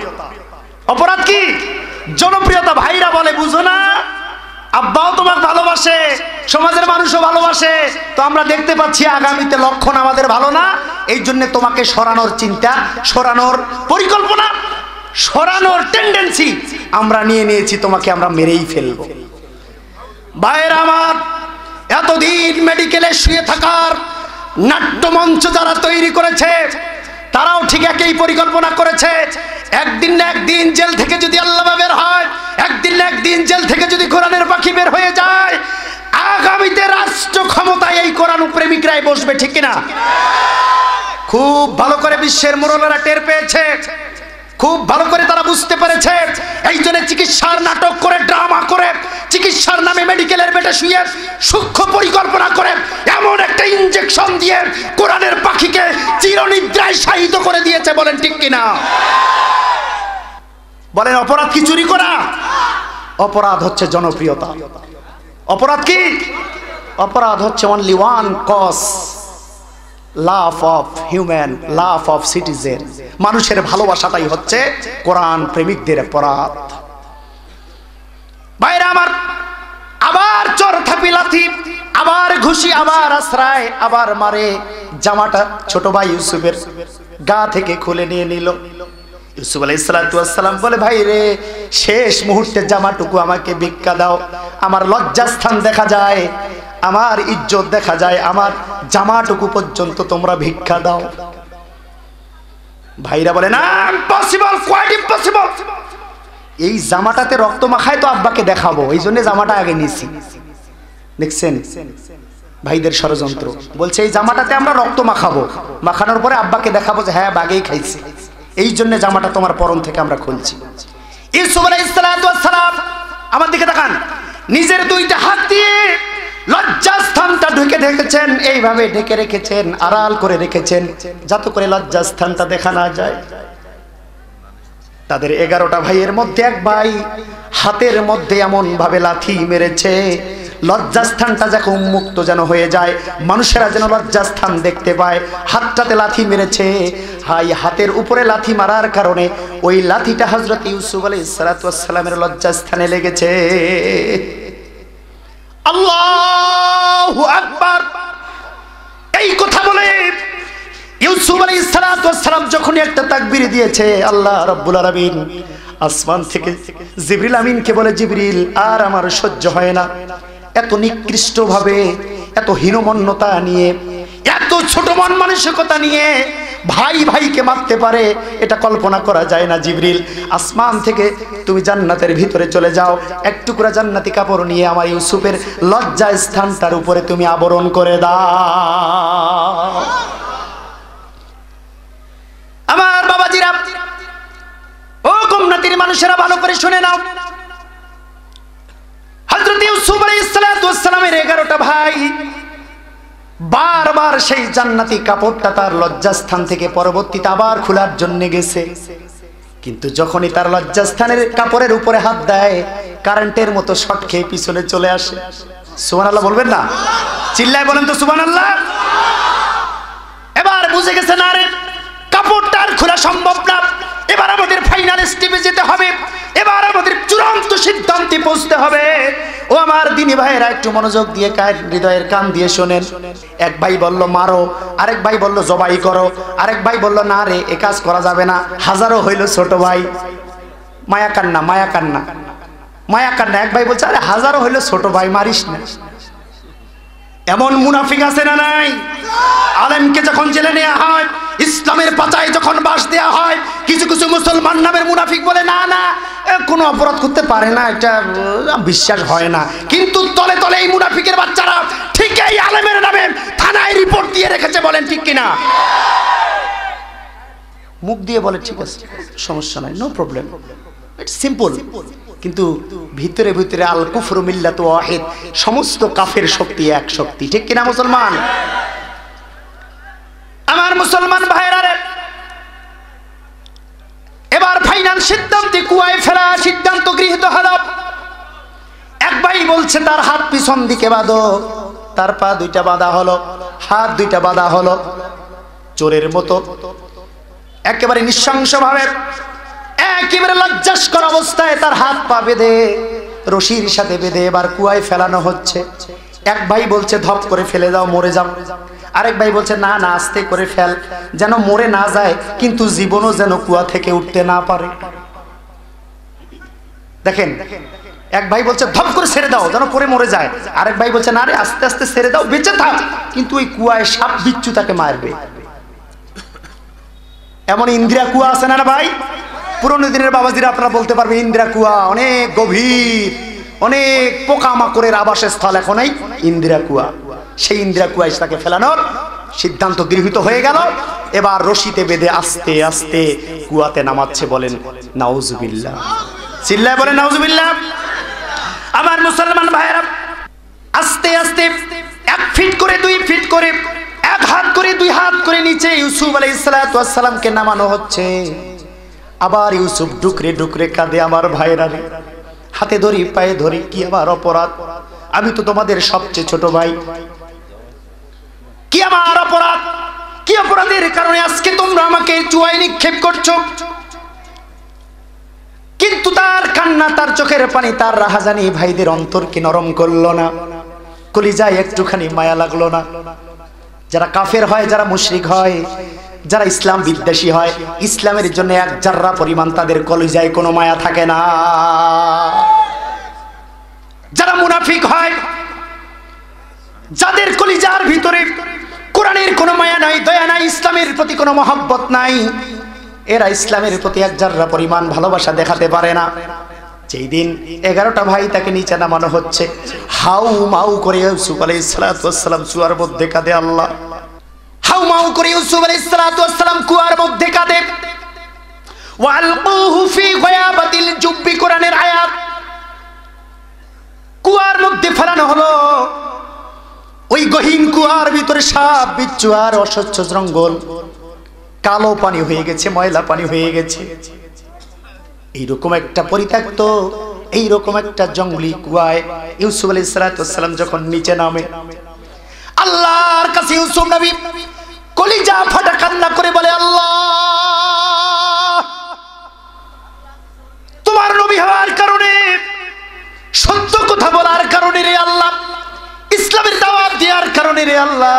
অপরাধ কি? জনপ্রিয়তা। ভাইরা বলে, বুঝো না, আব্বাও তোমাকে ভালোবাসে, সমাজের মানুষও ভালোবাসে, তো আমরা দেখতে পাচ্ছি আগামীতে লক্ষণ আমাদের ভালো না, এই জন্য তোমাকে সরানোর চিন্তা, সরানোর পরিকল্পনা, সরানোর টেন্ডেন্সি আমরা নিয়ে নিয়েছি, তোমাকে আমরা মেরেই ফেলবো। ভাইরা আমার, এতদিন মেডিকেলে শুয়ে থাকার নাট্যমঞ্চ যারা তৈরি করেছে তারাও ঠিক একই পরিকল্পনা করেছে। একদিন না একদিন জেল থেকে যদি আল্লাহ বের হয়, একদিন না একদিন জেল থেকে যদি কোরআনের পাখি বের হয়ে যায়, আগামীতে রাষ্ট্র ক্ষমতায় এই কোরআন প্রেমিকরাই বসবে। ঠিক কিনা? খুব ভালো করে বিশ্বের মোড়লেরা টের পেয়েছে খুব ভালো করে তারা বুঝতে পেরেছে। এই জন্য চিকিৎসার নাটক করে, ড্রামা করে, চিকিৎসার নামে মেডিকেলের বেডে শুয়ে সূক্ষ্ম পরিকল্পনা করে এমন একটা ইনজেকশন দিয়ে কোরআনের পাখিকে চিরনিদ্রায় শায়িত করে দিয়েছে। বলেন ঠিক কিনা? বলেন অপরাধ কি চুরি করা? অপরাধ হচ্ছে জনপ্রিয়তা। অপরাধ কি? অপরাধ হচ্ছে only one cause, love of human, love of citizen. মানুষের ভালোবাসাটাই হচ্ছে কোরআন প্রেমিকদের অপরাধ। ভাইরা আমার, আবার চর থাপি লাথি, আবার ঘুষি, আবার আশ্রয়, আবার মারে। জামাটা ছোট ভাই ইউসুফের গা থেকে খুলে নিয়ে নিল। ইউসুফ আলাইহিস সালাতু ওয়াস সালাম বলে, ভাই রে, শেষ মুহূর্তে জামাটুকু আমাকে ভিক্ষা দাও। আমার লজ্জাস্থান দেখা যায়, আমার ইজ্জত দেখা যায়, আমার জামাটুকু পর্যন্ত তোমরা ভিক্ষা দাও। ভাইরা বলে, না, ইম্পসিবল, কোয়াইট ইম্পসিবল। এই জামাটাতে রক্ত মাখায় তো আব্বাকে দেখাবো, এই জন্য জামাটা আগে নিছি। দেখছেন ভাইদের ষড়যন্ত্র? বলছে এই জামাটাতে আমরা রক্ত মাখাবো, মাখানোর পরে আব্বাকে দেখাবো যে হ্যাঁ বাগেই খাইছি, এই জন্য জামাটা তোমার পরন থেকে আমরা খুলছি। ইউসুফ আলাইহিস সালাতু ওয়াস সালাম আমার দিকে তাকান, নিজের দুইটা হাত দিয়ে লজ্জাস্থানটা ঢেকে রেখেছেন, এইভাবে ঢেকে রেখেছেন, আড়াল করে রেখেছেন যাতে করে লজ্জাস্থানটা দেখা না যায়। তাদের 11টা ভাইয়ের মধ্যে এক ভাই হাতের মধ্যে এমন ভাবে লাথি মেরেছে, লজ্জাস্থানটা যখন উন্মুক্ত যেন হয়ে যায়, মানুষেরা যেন লজ্জাস্থান দেখতে পায়, হাতটাতে লাথি মেরেছে। হাই হাতের উপরে লাথি মারার কারণে ওই লাথিটা হযরত ইউসুফ আলাইহিস সালাতু ওয়াস সালামের লজ্জাস্থানে লেগেছে। আল্লাহু আকবার। এই কথা বলে ইউসুফ আলাইহিস সালাতু ওয়াস সালাম যখন একটা তাকবীর দিয়েছে, আল্লাহ রাব্বুল আলামিন আসমান থেকে জিবরিল আমিনকে বলে, জিবরিল, আর আমার সহ্য হয় না, এত নিকৃষ্ট ভাবে, এত হীনমন্যতা নিয়ে, এত ছোট মন মানসিকতা নিয়ে ভাই ভাইকে মারতে পারে, এটা কল্পনা করা যায় না। জিবরিল, আসমান থেকে তুমি জান্নাতের ভিতরে চলে যাও, এক টুকরা জান্নাতি কাপড় নিয়ে আমার ইউসুফের লজ্জা স্থানটার উপরে তুমি আবরণ করে দাও। আমার বাবাজিরা, ও গোমনাতির মানুষেরা, ভালো করে শুনে নাও। হযরত ইউসুফ আলাইহিস সালাতু ওয়াস সালামের 11টা ভাই বারবার সেই জান্নাতি কাপড়টা তার লজ্জাস্থান থেকে পরবর্তীতে আবার খোলার জন্য গেছে, কিন্তু যখনই তার লজ্জাস্থানের কাপড়ের উপরে হাত দেয়, কারেন্টের মতো শর্ট খেয়ে পিছনে চলে আসে। সুবহানাল্লাহ বলবেন না? চিল্লায় বলেন তো সুবহানাল্লাহ। এবার বুঝে গেছে, না রে, কাপড়টা আর খোলা সম্ভব না, এবার আমাদের ফাইনাল স্টেপে যেতে হবে, এবার আমাদের চূড়ান্ত সিদ্ধান্তে পৌঁছতে হবে। ও আমার দিনী ভাইয়েরা, একটু মনোযোগ দিয়ে হৃদয়ের কান দিয়ে শোনেন। এক ভাই বলল মারো, আরেক ভাই বলল জবাই করো, আরেক ভাই বলল না রে, এ কাজ করা যাবে না, হাজারো হইল ছোট ভাই, মায়া কান্না, মায়া কান্না, মায়া কান্না। এক ভাই বলছে, আরে হাজারো হইল ছোট ভাই, মারিস না। এমন মুনাফিক আছে না নাই? আলেমকে যখন জেলে নেওয়া হয়, ইসলামের পাতায় যখন বাস দেওয়া হয়, কিছু কিছু মুসলমান নামের মুনাফিক বলে, না না, কোনো অপরাধ করতে পারে না, এটা বিশ্বাস হয় না। কিন্তু তলে তলে এই মুনাফিকের বাচ্চারা ঠিক এই আলেমের নামে থানায় রিপোর্ট দিয়ে রেখেছে। বলেন ঠিক কিনা? মুখ দিয়ে বলে ঠিক আছে, সমস্যা নাই, নো প্রবলেম, ইটস সিম্পল, কিন্তু ভিতরে ভিতরে আল কুফরু মিল্লাতু ওয়াহিদ, সমস্ত কাফের শক্তি এক শক্তি। ঠিক কিনা মুসলমান? আমার মুসলমান ভাইরা রে, এবার ফাইনাল সিদ্ধান্তে কুয়ায় ফেলা সিদ্ধান্ত গৃহীত হলো। এক ভাই বলছে তার হাত পিছন দিকে বাঁধো, তার পা দুইটা বাঁধা হলো, হাত দুইটা বাঁধা হলো, চোরের মতো একেবারে নৃশংস ভাবে, একেবারে লজ্জাস্কর অবস্থায় তার হাত পা বেঁধে, রশির সাথে বেঁধে এবার কুয়ায় ফেলানো হচ্ছে। এক ভাই বলছে ধপ করে ফেলে দাও, মরে যাও। আরেক ভাই বলছে না না, আস্তে করে ফেল, যেন মরে না যায়, কিন্তু জীবনও যেন কুয়া থেকে উঠতে না পারে। দেখেন, এক ভাই বলছে ধপ করে ছেড়ে দাও, যেন পরে মরে যায়। আরেক ভাই বলছে না রে, আস্তে আস্তে ছেড়ে দাও, বেঁচে থাক, কিন্তু ওই কুয়ায় সাপ বিচ্ছু তাকে মারবে। এমন ইন্দিরা কুয়া আছে না ভাই? পুরনো দিনের বাবাজিরা আপনারা বলতে পারবেন, ইন্দিরা কুয়া অনেক গভীর, অনেক পোকামাকড়ের আবাসস্থল এখন এই ইন্দিরা কুয়া। সেই ইন্দিরা কুয়ায় তাকে ফেলানোর সিদ্ধান্ত গৃহীত হয়ে গেল। এবার রশিতে বেঁধে আস্তে আস্তে কুয়াতে নামাচ্ছে। বলেন নাউজুবিল্লাহ, চিল্লায় বলেন নাউজুবিল্লাহ। আমার মুসলমান ভাইরা, আস্তে আস্তে 1 ফিট করে 2 ফিট করে 1 হাত করে 2 হাত করে নিচে ইউসুফ আলাইহিস সালাতু ওয়াস সালামকে নামানো হচ্ছে। আবার ইউসুফ ডুকরে ডুকরে কাঁদে, আমার ভাইরা রে, হাতে ধরি পায়ে ধরি, কি আমার অপরাধ? আমি তো তোমাদের সবচেয়ে ছোট ভাই, কি আমার অপরাধ? কি অপরাধের কারণে আজকে তোমরা আমাকে চুয়ায় নিক্ষেপ করছো? কিন্তু তার কান্না, তার চোখের পানি, তার রাহাজানি ভাইদের অন্তরকে নরম করলো না, কলিজায় একটুখানি মায়া লাগলো না। যারা কাফের হয়, যারা মুশরিক হয়, যারা ইসলাম বিদ্বেষী হয়, ইসলামের জন্য 1 জাররা পরিমাণ তাদের কলিজায় কোনো মায়া থাকে না। যারা মুনাফিক হয়, যাদের কলিজার ভিতরে কোরআনের কোনো মায়া নাই, দয়া নাই, ইসলামের প্রতি কোনো মহব্বত নাই, এরা ইসলামের প্রতি 1 জাররা পরিমাণ ভালোবাসা দেখাতে পারে না। যেই দিন 11টা ভাই তাকে নিচে নামানো হচ্ছে, হাউ মাউ করে ইউসুফ আলাইহিস সালাতু ওয়াস সালাম কুয়ার মধ্যে কাঁদে। আল্লাহ, হাউ মাউ করে ইউসুফ আলাইহিস সালাতু ওয়াস সালাম কুয়ার মধ্যে কাঁদে। ওয়ালকুহু ফি গয়াবাতিল জুব্বি, কোরআনের আয়াত। কুয়ার মধ্যে ফেলানো হলো। ওই গহীন কুয়ার ভিতরে সাপ বিচ্ছু আর অস্বচ্ছ জঙ্গল, কালো পানি হয়ে গেছে, ময়লা পানি হয়ে গেছে। এইরকম একটা পরিত্যক্ত, এইরকম একটা জঙ্গলি কুয়ায় ইউসুফ আলাইহিস সালাতু ওয়াস সালাম যখন নিচে নামে, আল্লাহর কাছে ইউসুফ নবী কলিজা ফাটা কান্না করে বলে, আল্লাহ, তোমার নবী হওয়ার কারণে, সত্য কথা বলার কারণে রে আল্লাহ, ইসলামের দাওয়াত দেওয়ার কারণে রে আল্লাহ,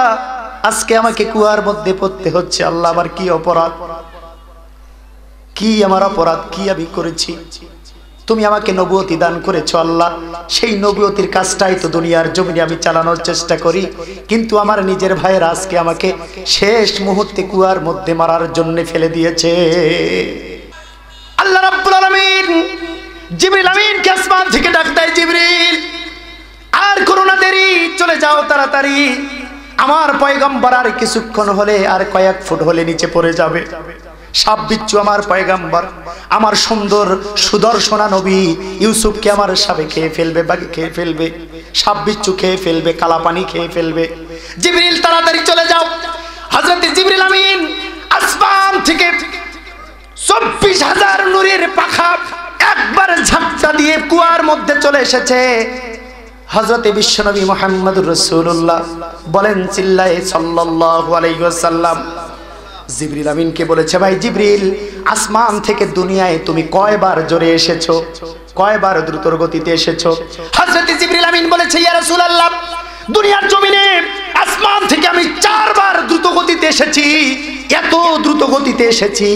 আজকে আমাকে কুয়ার মধ্যে পড়তে হচ্ছে। আল্লাহ, আমার কি অপরাধ? কি আমার অপরাধ? কি আমি করেছি? তুমি আমাকে নবুয়তি দান করেছো আল্লাহ, সেই নবুয়তির কাজটাই তো দুনিয়ার জমিনে আমি চালানোর চেষ্টা করি, কিন্তু আমার নিজের ভাইয়েরা আজকে আমাকে শেষ মুহূর্তে কুয়ার মধ্যে মারার জন্য ফেলে দিয়েছে। আল্লাহ রাব্বুল আলামিন জিবরিল আমিনকে আসমান থেকে ডাক দেয়, জিবরিল, আর করো না দেরি, চলে যাও তাড়াতাড়ি। আমার পয়গম্বর আর কিছুক্ষণ হলে, আর কয়েক ফুট হলে নিচে পড়ে যাবে। সাপ বিচ্ছু আমার পয়গম্বর, আমার সুন্দর সুদর্শনা নবী ইউসুফকে আমার সাপে খেয়ে ফেলবে, বাঘে খেয়ে ফেলবে, সাপ বিচ্ছু খেয়ে ফেলবে, কালা পানি খেয়ে ফেলবে। জিবরিল, তাড়াতাড়ি চলে যাও। হযরত জিবরিল আমিন আসমান থেকে 24,000 নূরের পাখা একবার ঝাপটা দিয়ে কুয়ার মধ্যে চলে এসেছে। হযরতে বিশ্বনবী মুহাম্মদুর রাসূলুল্লাহ বলেন, চিল্লায়ে সাল্লাল্লাহু আলাইহি ওয়াসাল্লাম। জিবরিল আমিনকে বলেছে, ভাই জিবরিল, আসমান থেকে দুনিয়ায় তুমি কয়বার জোরে এসেছো, কয়বার দ্রুত গতিতে এসেছো? হযরতে জিবরিল আমিন বলেছে, ইয়া রাসূলুল্লাহ, দুনিয়ার জমিনে আসমান থেকে আমি 4 বার দ্রুত গতিতে এসেছি। এত দ্রুত গতিতে এসেছি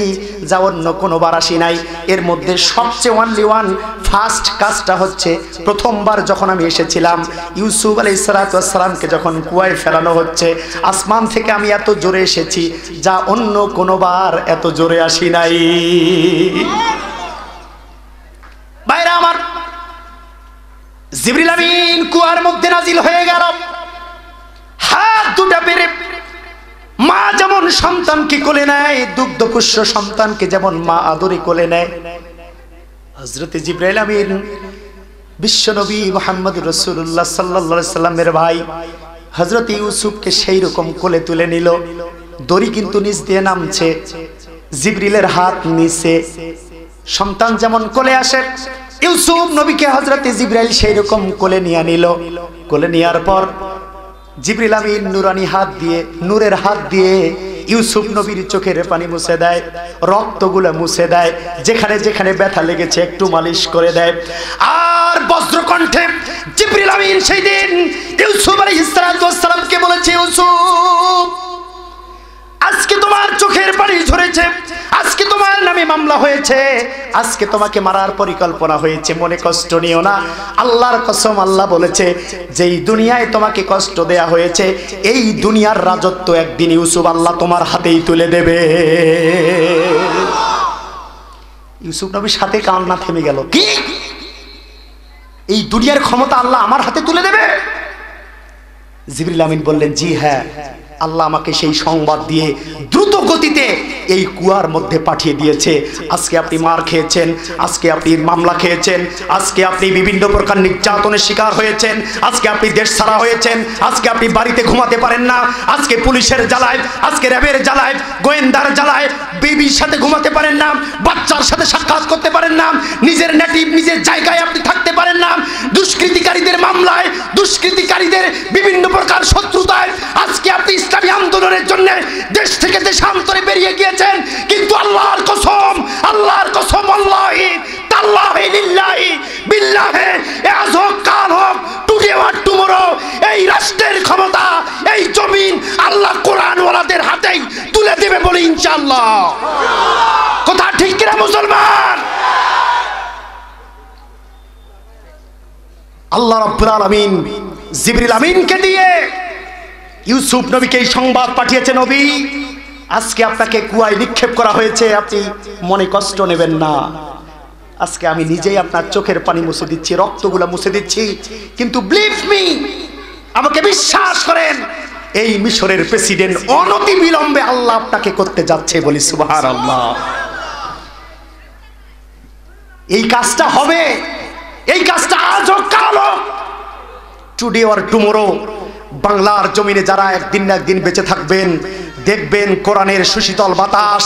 যা অন্য কোনোবার আসি নাই। এর মধ্যে সবচেয়ে অনলি ওয়ান ফার্স্ট কাজটা হচ্ছে, প্রথমবার যখন আমি এসেছিলাম ইউসুফ আলাইহিস সালাতু ওয়াস সালামকে যখন কুয়ায় ফেলানো হচ্ছে, আসমান থেকে আমি এত জোরে এসেছি যা অন্য কোনোবার এত জোরে আসি নাই। ভাইরা আমার, জিবরিল আমিন কুয়ার মধ্যে নাজিল হয়ে গেল। হাত দুটা বেড়ে, মা যেমন সন্তানকে কোলে নেয়, দুগ্ধপুষ্য সন্তানকে যেমন মা আদরে কোলে নেয়, হযরতে জিবরাইল আমিন বিশ্বনবী মুহাম্মদুর রাসূলুল্লাহ সাল্লাল্লাহু আলাইহি সাল্লামের ভাই হযরত ইউসুফকে সেই রকম কোলে তুলে নিল। দড়ি কিন্তু নিচ দিয়ে নামছে, জিবরিলের হাত নিচে। সন্তান যেমন কোলে আসে, ইউসুফ নবীকে হযরতে জিবরাইল সেই রকম কোলে নিয়ে নিল। কোলে নেওয়ার পর জিবরিল আমিন নুরানি হাত দিয়ে, নূরের হাত দিয়ে ইউসুফ নবীর চোখের পানি মুছে দেয়, রক্তগুলো মুছে দেয়, যেখানে যেখানে ব্যথা লেগেছে একটু মালিশ করে দেয়। আর বজ্রকণ্ঠে জিবরিল আমিন সেই দিন ইউসুফ আলাইহিস সালামকে বলেছে, ইউসুফ, আজকে তোমার চোখের পানি ঝরেছে, আজকে তোমার নামে মামলা হয়েছে, আজকে তোমাকে মারার পরিকল্পনা হয়েছে, মনে কষ্ট নিও না। আল্লাহর কসম, আল্লাহ বলেছে যেই দুনিয়ায় তোমাকে কষ্ট দেয়া হয়েছে, এই দুনিয়ার রাজত্ব একদিন ইউসুফ আল্লাহ তোমার হাতেই তুলে দেবে। ইউসুফ নবীর সাথে কান্না থেমে গেল। কি, এই দুনিয়ার ক্ষমতা আল্লাহ আমার হাতে তুলে দেবে? জিবরিল আমিন বললেন, জি হ্যাঁ, আল্লাহ আমাকে সেই সংবাদ দিয়ে দ্রুত গতিতে এই কুয়ার মধ্যে পাঠিয়ে দিয়েছে। আজকে আপনি মার খেয়েছেন, আজকে আপনি মামলা খেয়েছেন, আজকে আপনি বিভিন্ন প্রকার নির্যাতনের শিকার হয়েছেন, আজকে আপনি দেশ ছাড়া হয়েছেন, আজকে আপনি বাড়িতে ঘুমাতে পারেন না, আজকে পুলিশের জ্বালায়, আজকে র্যাবের জ্বালায়, গোয়েন্দার জ্বালায় বিবির সাথে ঘুমাতে পারেন না, বাচ্চার সাথে সাক্ষাৎ করতে পারেন না, নিজের নেটিভ নিজের জায়গায় আপনি থাকতে পারেন না, দুষ্কৃতিকারীদের মামলায়, দুষ্কৃতিকারীদের বিভিন্ন প্রকার শত্রুতায় আজকে আপনি ইসলামী আন্দোলনের জন্য দেশ থেকে দেশান্তরে বেরিয়ে গিয়েছেন। কিন্তু আল্লাহর কসম আল্লাহি তাল্লাহি লিল্লাহি বিল্লাহি আজ হোক কাল হোক টুডে অর টুমরো এই রাষ্ট্রের ক্ষমতা এই জমিন আল্লাহ কোরআন ওয়ালাদের হাতেই তুলে দেবে বলে ইনশাআল্লাহ। কথা ঠিক কিনা মুসলমান? আল্লাহ রাব্বুল আলামিন জিবরিল আমিনকে দিয়ে ইউসুফ নবীকে এই সংবাদ পাঠিয়েছে, নবী আজকে আপনাকে কুয়ায় নিক্ষেপ করা হয়েছে, আপনি মনে কষ্ট নেবেন না, আজকে আমি নিজেই আপনার চোখের পানি মুছে দিচ্ছি, রক্তগুলো মুছে দিচ্ছি, কিন্তু বিলিভ মি, আমাকে বিশ্বাস করেন, এই মিশরের প্রেসিডেন্ট অনতি বিলম্বে আল্লাহ আপনাকে করতে যাচ্ছে। বলি সুবহানাল্লাহ। এই কাজটা হবে, এই কাজটা আজ হোক কাল হোক টুডে অর টুমরো বাংলার জমিনে যারা একদিন না একদিন বেঁচে থাকবেন দেখবেন কোরআনের সুশীতল বাতাস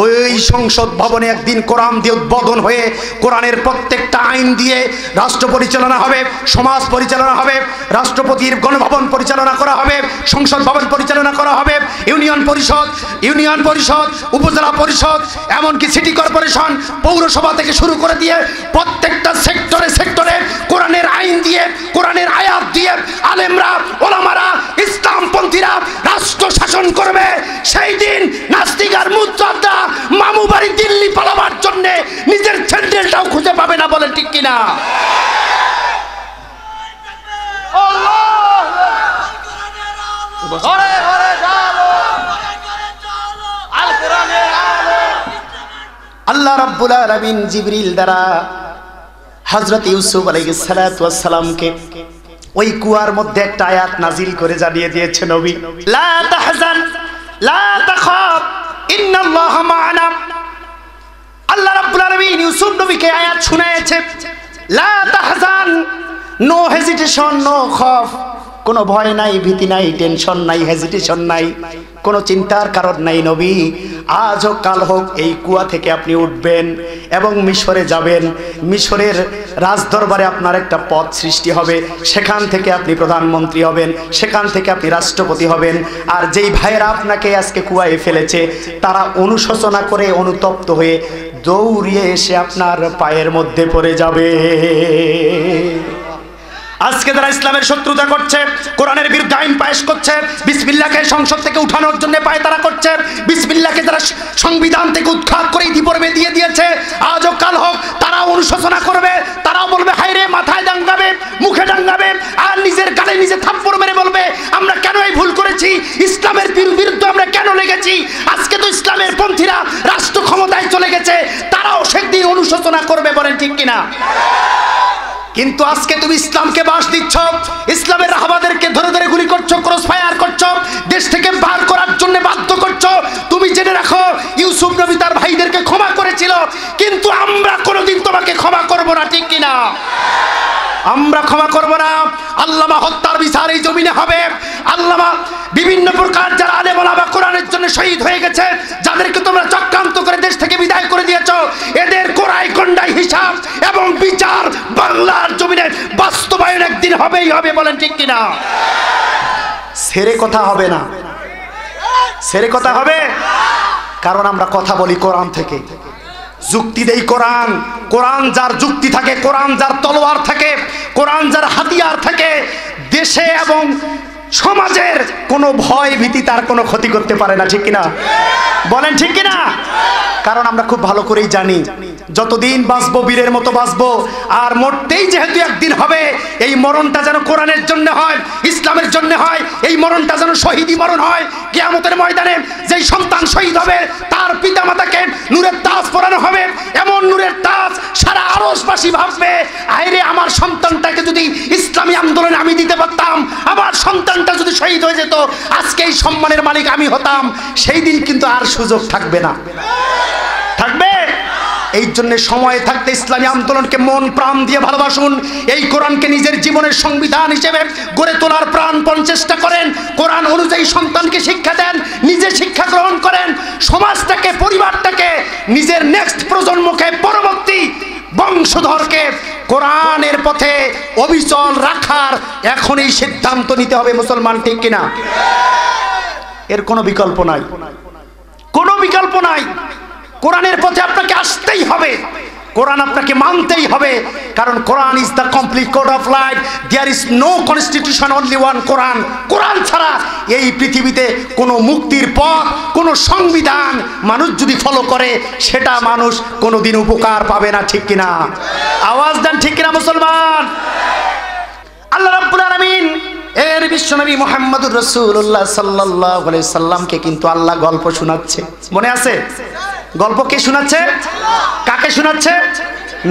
ওই সংসদ ভবনে একদিন কোরআন দিয়ে উদ্বোধন হয়ে কোরআনের প্রত্যেকটা আইন দিয়ে রাষ্ট্র পরিচালনা হবে, সমাজ পরিচালনা হবে, রাষ্ট্রপতির গণভবন পরিচালনা করা হবে, সংসদ ভবন পরিচালনা করা হবে, ইউনিয়ন পরিষদ, উপজেলা পরিষদ, এমনকি সিটি কর্পোরেশন, পৌরসভা থেকে শুরু করে দিয়ে প্রত্যেকটা সেক্টরে কোরআনের আইন দিয়ে, কোরআনের আয়াত দিয়ে আলেমরা, ওলামারা, ইসলামপন্থীরা রাষ্ট্র শাসন করবে। সেই দিন নাস্তিক আর মুজাদ্দা মামু বাড়ি দিল্লি পালাবার জন্য নিজের স্যান্ডেলটাও খুঁজে পাবে না। বলেন ঠিক কিনা? আল্লাহ রাব্বুল আলামিন জিবরিল দ্বারা হযরত ইউসুফ আলাইহিস সালাতু ওয়াস সালামকে ওই কুয়ার মধ্যে একটা আয়াত নাজিল করে জানিয়ে দিয়েছে, নবী লা তাহজান লা তাখাফ ইন্নাল্লাহা মা'ানা। আল্লাহ রাব্বুল আলামিন ইউসুফ নবীকে আয়াত শুনিয়েছে, লা তাহজান, নো হেজিটেশন, নো খৌফ, কোনো ভয় নাই, ভীতি নাই, টেনশন নাই, হেজিটেশন নাই, কোনো চিন্তার কারণ নাই। নবী আজ হোক কাল হোক এই কুয়া থেকে আপনি উঠবেন এবং মিশরে যাবেন, মিশরের রাজদরবারে আপনার একটা পদ সৃষ্টি হবে, সেখান থেকে আপনি প্রধানমন্ত্রী হবেন, সেখান থেকে আপনি রাষ্ট্রপতি হবেন। আর যেই ভাইয়েরা আপনাকে আজকে কুয়ায় ফেলেছে তারা অনুশোচনা করে অনুতপ্ত হয়ে দৌড়িয়ে এসে আপনার পায়ের মধ্যে পড়ে যাবে। আজকে যারা ইসলামের শত্রুতা করছে, কোরআনের বিরুদ্ধে আইন পাশ করছে, বিসমিল্লাহকে সংসদ থেকে উঠানোর জন্য পায়তারা করছে, বিসমিল্লাহকে যারা সংবিধান থেকে উৎখাত করে ইতিপূর্বে দিয়ে দিয়েছে, আজ হোক কাল হোক তারা অনুশোচনা করবে, তারাও বলবে হায় রে, মাথায় দাঙ্গাবে, মুখে দাঙ্গাবে, আর নিজের গালে নিজে থাপ্পড় মেরে বলবে আমরা কেন এই ভুল করেছি, ইসলামের বিরুদ্ধে আমরা কেন লেগেছি, আজকে তো ইসলামের পন্থীরা রাষ্ট্র ক্ষমতায় চলে গেছে, তারাও সেদিন অনুশোচনা করবে। বলেন ঠিক কিনা? কিন্তু আজকে তুমি ইসলামকে বাস দিচ্ছ, ইসলামের রাহবারদেরকে ধরে ধরে গুলি করছো, ক্রস ফায়ার করছো, দেশ থেকে বার করার জন্য বাধ্য করছো। তুমি জেনে রাখো ইউসুফ নবী তার ভাইদেরকে ক্ষমা করেছিল, কিন্তু আমরা কোনোদিন তোমাকে ক্ষমা করব না। ঠিক কিনা? আমরা ক্ষমা করব না। আল্লামা হত্যার বিচার এই জমিনে হবে। আল্লামা বিভিন্ন প্রকার যারা আলেম ওলামা কোরআনের জন্য শহীদ হয়ে গেছে, যাদেরকে তোমরা চক্রান্ত করে দেশ থেকে বিদায় করে দিয়েছো, এদের কোরাই কন্ডাই হিসাব এবং বিচার বাংলার জমিনে বাস্তবায়ন একদিন হবেই হবে। বলেন ঠিক কিনা? ছেড়ে কথা হবে না, ছেড়ে কথা হবে, কারণ আমরা কথা বলি কোরআন থেকে, যুক্তি দেই কোরআন। কোরআন যার যুক্তি থাকে, কোরআন যার তলোয়ার থাকে, কোরআন যার হাতিয়ার থাকে, দেশে এবং সমাজের কোনো ভয় ভীতি তার কোনো ক্ষতি করতে পারে না। ঠিক কিনা? বলেন ঠিক কিনা? কারণ আমরা খুব ভালো করেই জানি যতদিন বাঁচবো বীরের মতো বাঁচবো, আর মরতেই যেহেতু একদিন হবে, এই মরণটা যেন কোরআনের জন্য হয়, ইসলামের জন্য হয়, এই মরণটা যেন শহীদি মরণ হয়। কিয়ামতের ময়দানে যেই সন্তান শহীদ হবে তার পিতামাতাকে নূরের তাজ পরানো হবে, এমন নূরের তাজ সারা আরশবাসী ভাববে আরে আমার সন্তানটাকে যদি ইসলামী আন্দোলনে আমি দিতে পারতাম, আমার সন্তানটা যদি শহীদ হয়ে যেত, আজকে এই সম্মানের মালিক আমি হতাম, সেই দিন কিন্তু আর সুযোগ থাকবে না। থাকবে? এই জন্য সময় থাকতে ইসলামী আন্দোলনকে মন প্রাণ দিয়ে ভালোবাসুন। এই কোরআনকে নিজের জীবনের সংবিধান হিসেবে গড়ে তোলার প্রাণপণ চেষ্টা করেন। কোরআন অনুযায়ী সন্তানকে শিক্ষা দেন, নিজে শিক্ষা গ্রহণ করেন, সমাজটাকে, পরিবারটাকে, নিজের নেক্সট প্রজন্মকে, পরবর্তী বংশধরকে কোরআনের পথে অবিচল রাখার এখনই সিদ্ধান্ত নিতে হবে মুসলমান, ঠিক কিনা? এর কোনো বিকল্প নাই, কোনো বিকল্প নাই। কোরআনের পথে আপনাকে আসতেই হবে, কোরআন আপনাকে মানতেই হবে, কারণ Quran is the complete code of life. There is no constitution, only one Quran. Quran ছাড়া এই পৃথিবীতে কোনো মুক্তির পথ, কোনো সংবিধান মানুষ যদি ফলো করে, সেটা মানুষ কোনোদিন উপকার পাবে না, ঠিক কিনা? আওয়াজ দেন ঠিক কিনা মুসলমান? আল্লাহ রাব্বুল আলামিন এর বিশ্বনবী মুহাম্মদুর রাসূলুল্লাহ সাল্লাল্লাহু আলাইহি সাল্লামকে কিন্তু আল্লাহ গল্প শোনাচ্ছে, মনে আছে? গল্প কে শোনাচ্ছে? কাকে শোনাচ্ছে?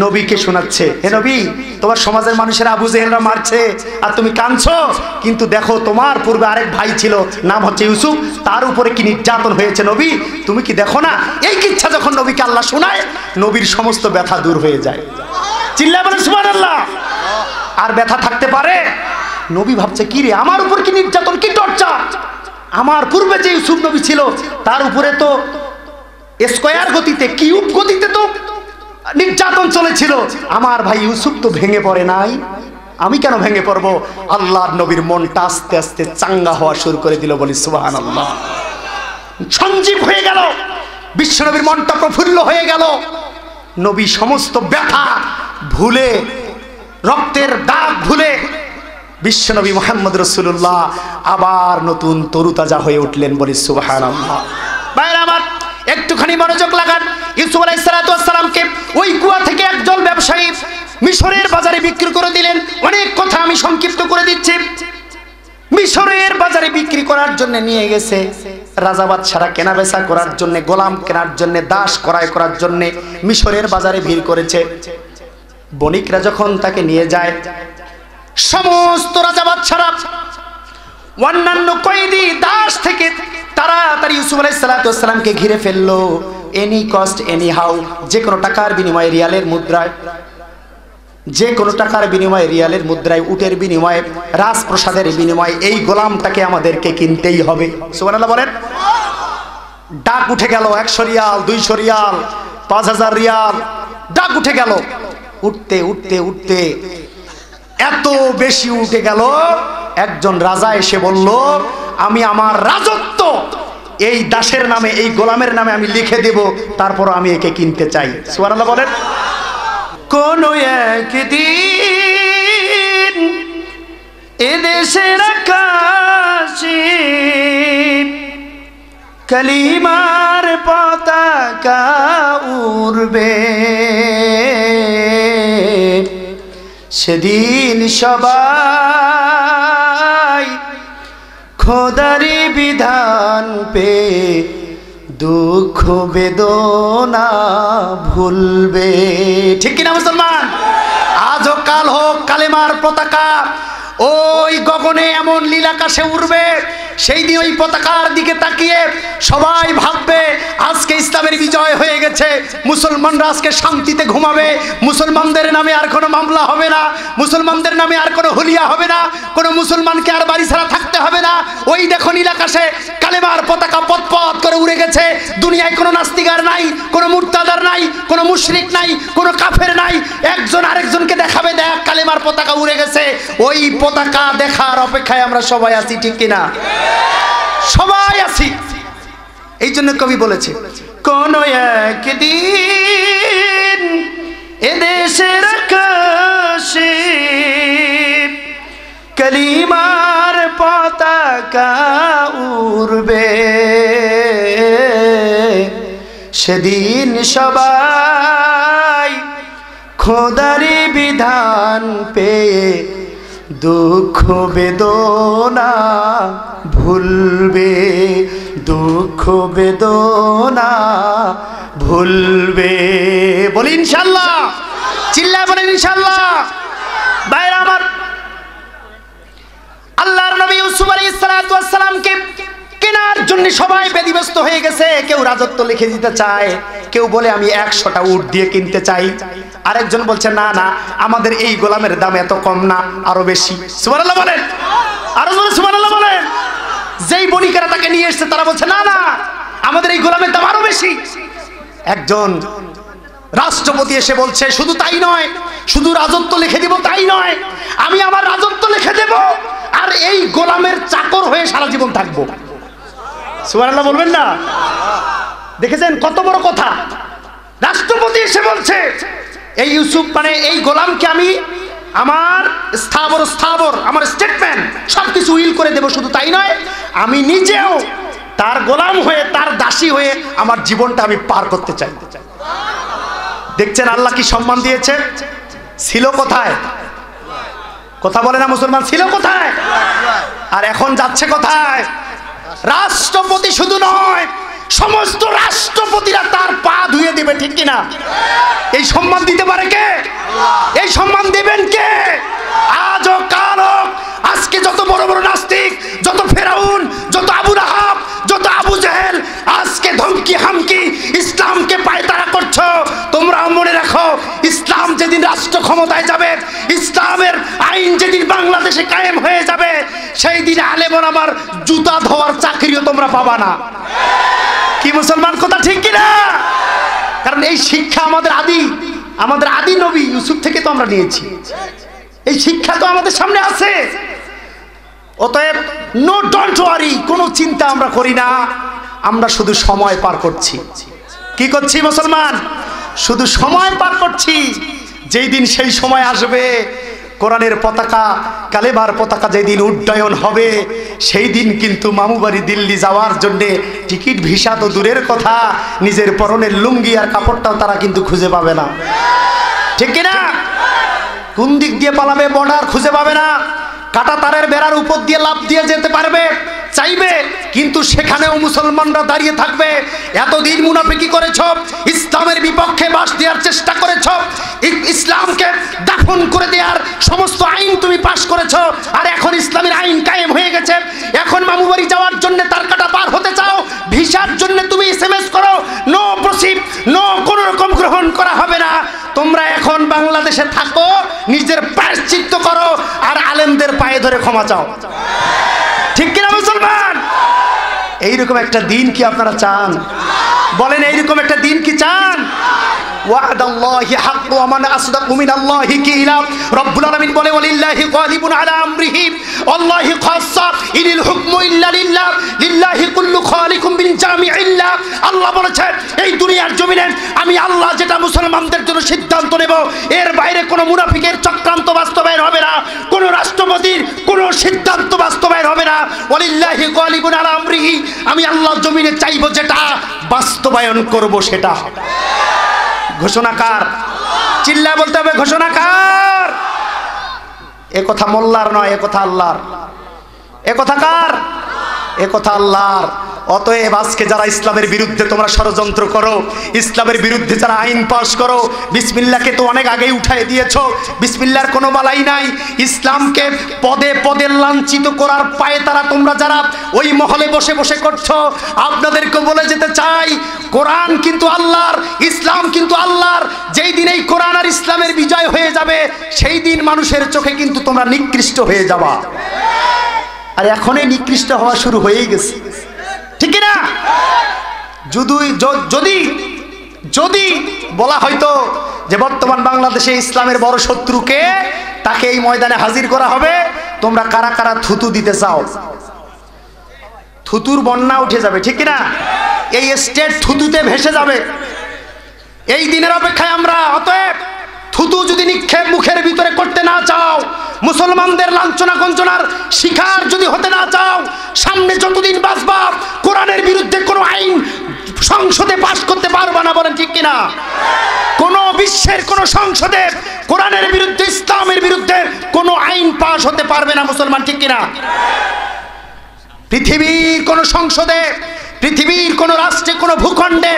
নবীকে শোনাচ্ছে। হে নবী, তোমার সমাজের মানুষেরা আবু জেহেলরা মারছে আর তুমি কাঁদছো, কিন্তু দেখো তোমার পূর্বে আরেক ভাই ছিল, নাম হচ্ছে ইউসুফ, তার উপরে কি নির্যাতন হয়েছে নবী, তুমি কি দেখো না? এই কিচ্ছা যখন নবীকে আল্লাহ শোনায়, নবীর সমস্ত ব্যথা দূর হয়ে যায়। চিল্লায় বলেন সুবহানাল্লাহ। আর ব্যথা থাকতে পারে? নবী ভাবছে কি রে, আমার উপর কি নির্যাতন, কি টর্চার, আমার পূর্বে যে ইউসুফ নবী ছিল তার উপরে তো স্কয়ার গতিতে, কিউব গতিতে তো নির্যাতন চলেছিল, আমার ভাই ইউসুফ তো ভেঙে পড়ে নাই, আমি কেন ভেঙে পড়বো? আল্লাহর নবীর মনটা আস্তে আস্তে চাঙ্গা হওয়া শুরু করে দিল, বলি সুবহানাল্লাহ। সঞ্জীব হয়ে গেল, বিশ্বনবীর মনটা প্রফুল্ল হয়ে গেল। নবী সমস্ত ব্যথা ভুলে, রক্তের দাগ ভুলে বিশ্বনবী মুহাম্মদ রাসূলুল্লাহ আবার নতুন তরুতাজা হয়ে উঠলেন, বলি সুবহানাল্লাহ। ভাইরা আমার, একটুখানি মনোযোগ লাগান। ইউসুফ আলাইহিস সালাতু ওয়াস সালামকে ওই কুয়া থেকে একজন ব্যবসায়ী মিশরের বাজারে বিক্রি করে দিলেন। অনেক কথা আমি সংক্ষিপ্ত করে দিচ্ছি। মিশরের বাজারে বিক্রি করার জন্য নিয়ে গেছে, রাজা বাদশারা কেনা বেচা করার জন্য, গোলাম কেনার জন্য, দাস ক্রয় করার জন্য মিশরের বাজারে ভিড় করেছে। বণিকরা যখন তাকে নিয়ে যায়, সমস্ত রাজা বাদশারা, অন্যান্য কয়েদি, দাস থেকে তাড়াতাড়ি ইউসুফ আলাইহিস সালাতু ওয়াস সালামকে ঘিরে ফেললো। এনি কস্ট এনি হাউ, যে কোনো টাকার বিনিময়ে, রিয়ালের মুদ্রায়, যে কোনো টাকার বিনিময়ে, রিয়ালের মুদ্রায়, উটের বিনিময়ে, রাজপ্রসাদের বিনিময়ে এই গোলামটাকে আমাদেরকে কিনতেই হবে। সুবহানাল্লাহ বলেন। ডাক উঠে গেল, 100 রিয়াল, 200 রিয়াল, 5000 রিয়াল, ডাক উঠে গেল। উঠতে উঠতে উঠতে এত বেশি উঠে গেল, একজন রাজা এসে বলল, আমি আমার রাজত্ব এই দাসের নামে, এই গোলামের নামে আমি লিখে দেব, তারপর আমি একে কিনতে চাই। সুবহানাল্লাহ বলেন। কোন একদিন এদেশের আকাশে কালিমার পতাকা উড়বে, সেদিন সবাই খোদারি বিধান পে দুঃখ বেদনা ভুলবে, ঠিক কিনা মুসলমান? আজ হোক কাল হোক কালেমার পতাকা ওই গগনে এমন লীলাকাশে উড়বে, সেই দিন ওই পতাকার দিকে তাকিয়ে সবাই ভাববে আজকে ইসলামের বিজয় হয়ে গেছে, মুসলমানরা আজকে শান্তিতে ঘুমাবে, মুসলমানদের নামে আর কোনো মামলা হবে না, মুসলমানদের নামে আর কোনো হুলিয়া হবে না, কোনো মুসলমানকে আর বাড়ি ছাড়া থাকতে হবে না। ওই দেখো নীলাকাশে কালেমার পতাকা পথ করে উড়ে গেছে। দুনিয়ায় কোনো নাস্তিকার নাই, কোনো মুরতাদার নাই, কোনো মুশরিক নাই, কোনো কাফের নাই, একজন আরেকজনকে দেখাবে, দেখ কালেমার পতাকা উড়ে গেছে। ওই পতাকা দেখার অপেক্ষায় আমরা সবাই আছি, ঠিক কিনা? সবাই আছি। এই জন্য কবি বলেছে, কোন একদিন এদেশের আকাশে কালিমার পতাকা উড়বে, সেদিন সবাই খোদারি বিধান পেয়ে দুঃখ বেদনা ভুলবে, দুঃখ বেদনা ভুলবে। বলি ইনশাআল্লাহ, চিল্লায় বলেন ইনশাআল্লাহ। ভাইরা আমার, আল্লাহর নবী ইউসুফ আলাইহিস আলাইহিস সালামকে কেনার জন্য সবাই ব্যতিব্যস্ত হয়ে গেছে। কেউ রাজত্ব লিখে দিতে চায়, কেউ বলে আমি 100টা উট দিয়ে কিনতে চাই, আরেকজন বলছে না না আমাদের এই গোলামের দাম এত কম না, আরো বেশি। সুবহানাল্লাহ বলেন, আরো জোরে সুবহানাল্লাহ বলেন। যেই বণিকেরা তাকে নিয়ে এসেছে তারা বলছে না না আমাদের এই গোলামের দাম আরো বেশি। একজন রাষ্ট্রপতি এসে বলছে শুধু তাই নয়, শুধু রাজত্ব লিখে দিব তাই নয়, আমি আমার রাজত্ব লিখে দেব আর এই গোলামের চাকর হয়ে সারা জীবন থাকবো। সুবহানাল্লাহ বলবেন না? দেখেছেন কত বড় কথা। রাষ্ট্রপতি এসে বলছে এই ইউসুফ মানে এই গোলামকে আমি আমার স্থাবর আমার স্টেটমেন্ট সবকিছু উইল করে দেব, শুধু তাই নয় আমি নিজেও তার গোলাম হয়ে তার দাসী হয়ে আমার জীবনটা আমি পার করতে চাই। দেখছেন আল্লাহ কি সম্মান দিয়েছে। ছিল কোথায়? কথা বলে না মুসলমান, ছিল কোথায় আর এখন যাচ্ছে কোথায়? রাষ্ট্রপতি শুধু নয়, সমস্ত রাষ্ট্রপতিরা তার পা ধুয়ে দিবে, ঠিক কিনা? এই সম্মান দিতে পারে কে? এই সম্মান দিবেন কে? আজও কালও আজকে যত বড় বড় নাস্তিক, যত ফেরাউন, যত আবু লাহাব, যত আবু জেহেল আজকে ধমকি হামকি ইসলামকে পায়তারা করছো, তোমরা মনে রাখো ইসলাম যেদিন রাষ্ট্র ক্ষমতায় যাবে, ইসলামের আইন যেদিন বাংলাদেশে কায়েম হয়ে যাবে, সেই দিন আলেম ওলামার জুতা ধোয়ার চাকরিও তোমরা পাবা না। কি মুসলমান কথা ঠিক কিনা? কারণ এই শিক্ষা আমাদের আদি নবী ইউসুফ থেকে তো আমরা নিয়েছি, এই শিক্ষা তো আমাদের সামনে আছে। অতএব নো ডোন্ট ওয়ারি, কোনো চিন্তা আমরা করি না, আমরা শুধু সময় পার করছি। কি করছি মুসলমান? শুধু সময় পার করছি। যেই দিন সেই সময় আসবে, কোরআনের পতাকা, কালেমার পতাকা যেদিন উড্ডয়ন হবে, সেই দিন কিন্তু মামুবাড়ি দিল্লি যাওয়ার জন্যে টিকিট ভিসা তো দূরের কথা, নিজের পরনের লুঙ্গি আর কাপড়টাও তারা কিন্তু খুঁজে পাবে না, ঠিক কিনা? কোন দিক দিয়ে পালাবে বর্ডার খুঁজে পাবে না, কাটা তারের বেড়ার উপর দিয়ে লাফ দিয়ে যেতে পারবে চাইবে, কিন্তু সেখানেও মুসলমানরা দাঁড়িয়ে থাকবে। এতদিন মুনাফিকি করেছ, ইসলামের বিপক্ষে বাস দেওয়ার চেষ্টা করেছ, ইসলামকে দাফন করে দেওয়ার সমস্ত আইন তুমি পাশ করেছ, আর এখন ইসলামের আইন কায়েম হয়ে গেছে, এখন মামুবাড়ি যাওয়ার জন্য তার কাটা পার হতে চাও, ভিসার জন্য তুমি এসএমএস করো, নো প্রসিড, নো কোনো রকম গ্রহণ করা হবে না। তোমরা এখন বাংলাদেশে থাকো, নিজের প্রায়শ্চিত্ত করো আর আলেমদের পায়ে ধরে ক্ষমা চাও, ঠিক কিনা মুসলমান? এইরকম একটা দিন কি আপনারা চান? বলেন এইরকম একটা দিন কি চান? ওয়াদাল্লাহি হাক্ক ওয়া মান আসদাকু মিনাল্লাহি কিলা। রব্বুল আলামিন বলে ওয়ালিল্লাহি গালিবুন আলা আমরিহি আল্লাহি খাসসা ইনিল হুকমু ইল্লা লিল্লাহ লিল্লাহি কুল্লু খালিকুম বিন জামিইল্লাহ। আল্লাহ বলেছেন এই দুনিয়ার জমিনে আমি আল্লাহ যেটা মুসলমানদের জন্য সিদ্ধান্ত নেব, এর বাইরে কোনো মুনাফিকের চক্রান্ত বাস্তবায়ন হবে না, কোনো রাষ্ট্রপতির কোনো সিদ্ধান্ত বাস্তবায়ন হবে না। ওয়ালিল্লাহি গালিবুন আলা আমরিহি, আমি আল্লাহ জমিনে চাইবো যেটা বাস্তবায়ন করব সেটা হবে। ঘোষণাকার চিল্লা বলতে হবে ঘোষণাকার। এ কথা মোল্লার নয়, এ কথা আল্লাহর। এ কথা কার? এ কথা আল্লাহর। অতএব আজকে যারা ইসলামের বিরুদ্ধে তোমরা ষড়যন্ত্র করো, ইসলামের বিরুদ্ধে যারা আইন পাস করো, বিসমিল্লাহকে তো অনেক আগেই উঠাই দিয়েছো, বিসমিল্লাহর কোনো বালাই নাই। ইসলামকে পদে পদে লাঞ্ছিত করার পায়ে তারা তোমরা যারা ওই মহলে বসে বসে করছো, আপনাদেরকে বলে যেতে চাই কোরআন কিন্তু আল্লাহর, ইসলাম কিন্তু আল্লাহর। যেই দিন এই কোরআন আর ইসলামের বিজয় হয়ে যাবে, সেই দিন মানুষের চোখে কিন্তু তোমরা নিকৃষ্ট হয়ে যাবা। আর এখনই নিকৃষ্ট হওয়া শুরু হয়েই গেছে, ঠিক না? যদি বলা হয়তো যে বর্তমান বাংলাদেশে ইসলামের বড় শত্রুকে, তাকে এই ময়দানে হাজির করা হবে, তোমরা কারা কারা থুতু দিতে চাও, থুতুর বন্যা উঠে যাবে, ঠিক না? এই স্টেট থুতুতে ভেসে যাবে। এই দিনের অপেক্ষায় আমরা। অতএব থুতু যদি নিক্ষেপ মুখের ভিতরে করতে না চাও, মুসলমানদের লাঞ্ছনা গঞ্জনার শিকার যদি হতে না চাও, সামনে যতদিন বাঁচবা কোরআনের বিরুদ্ধে কোনো আইন সংসদে পাস করতে পারবা না, বলেন ঠিক কিনা? কোন বিশ্বের কোন সংসদে কোরআনের বিরুদ্ধে, ইসলামের বিরুদ্ধে কোনো আইন পাস হতে পারবে না, মুসলমান ঠিক কিনা? পৃথিবীর কোন সংসদে, পৃথিবীর কোন রাষ্ট্রে, কোন ভূখণ্ডে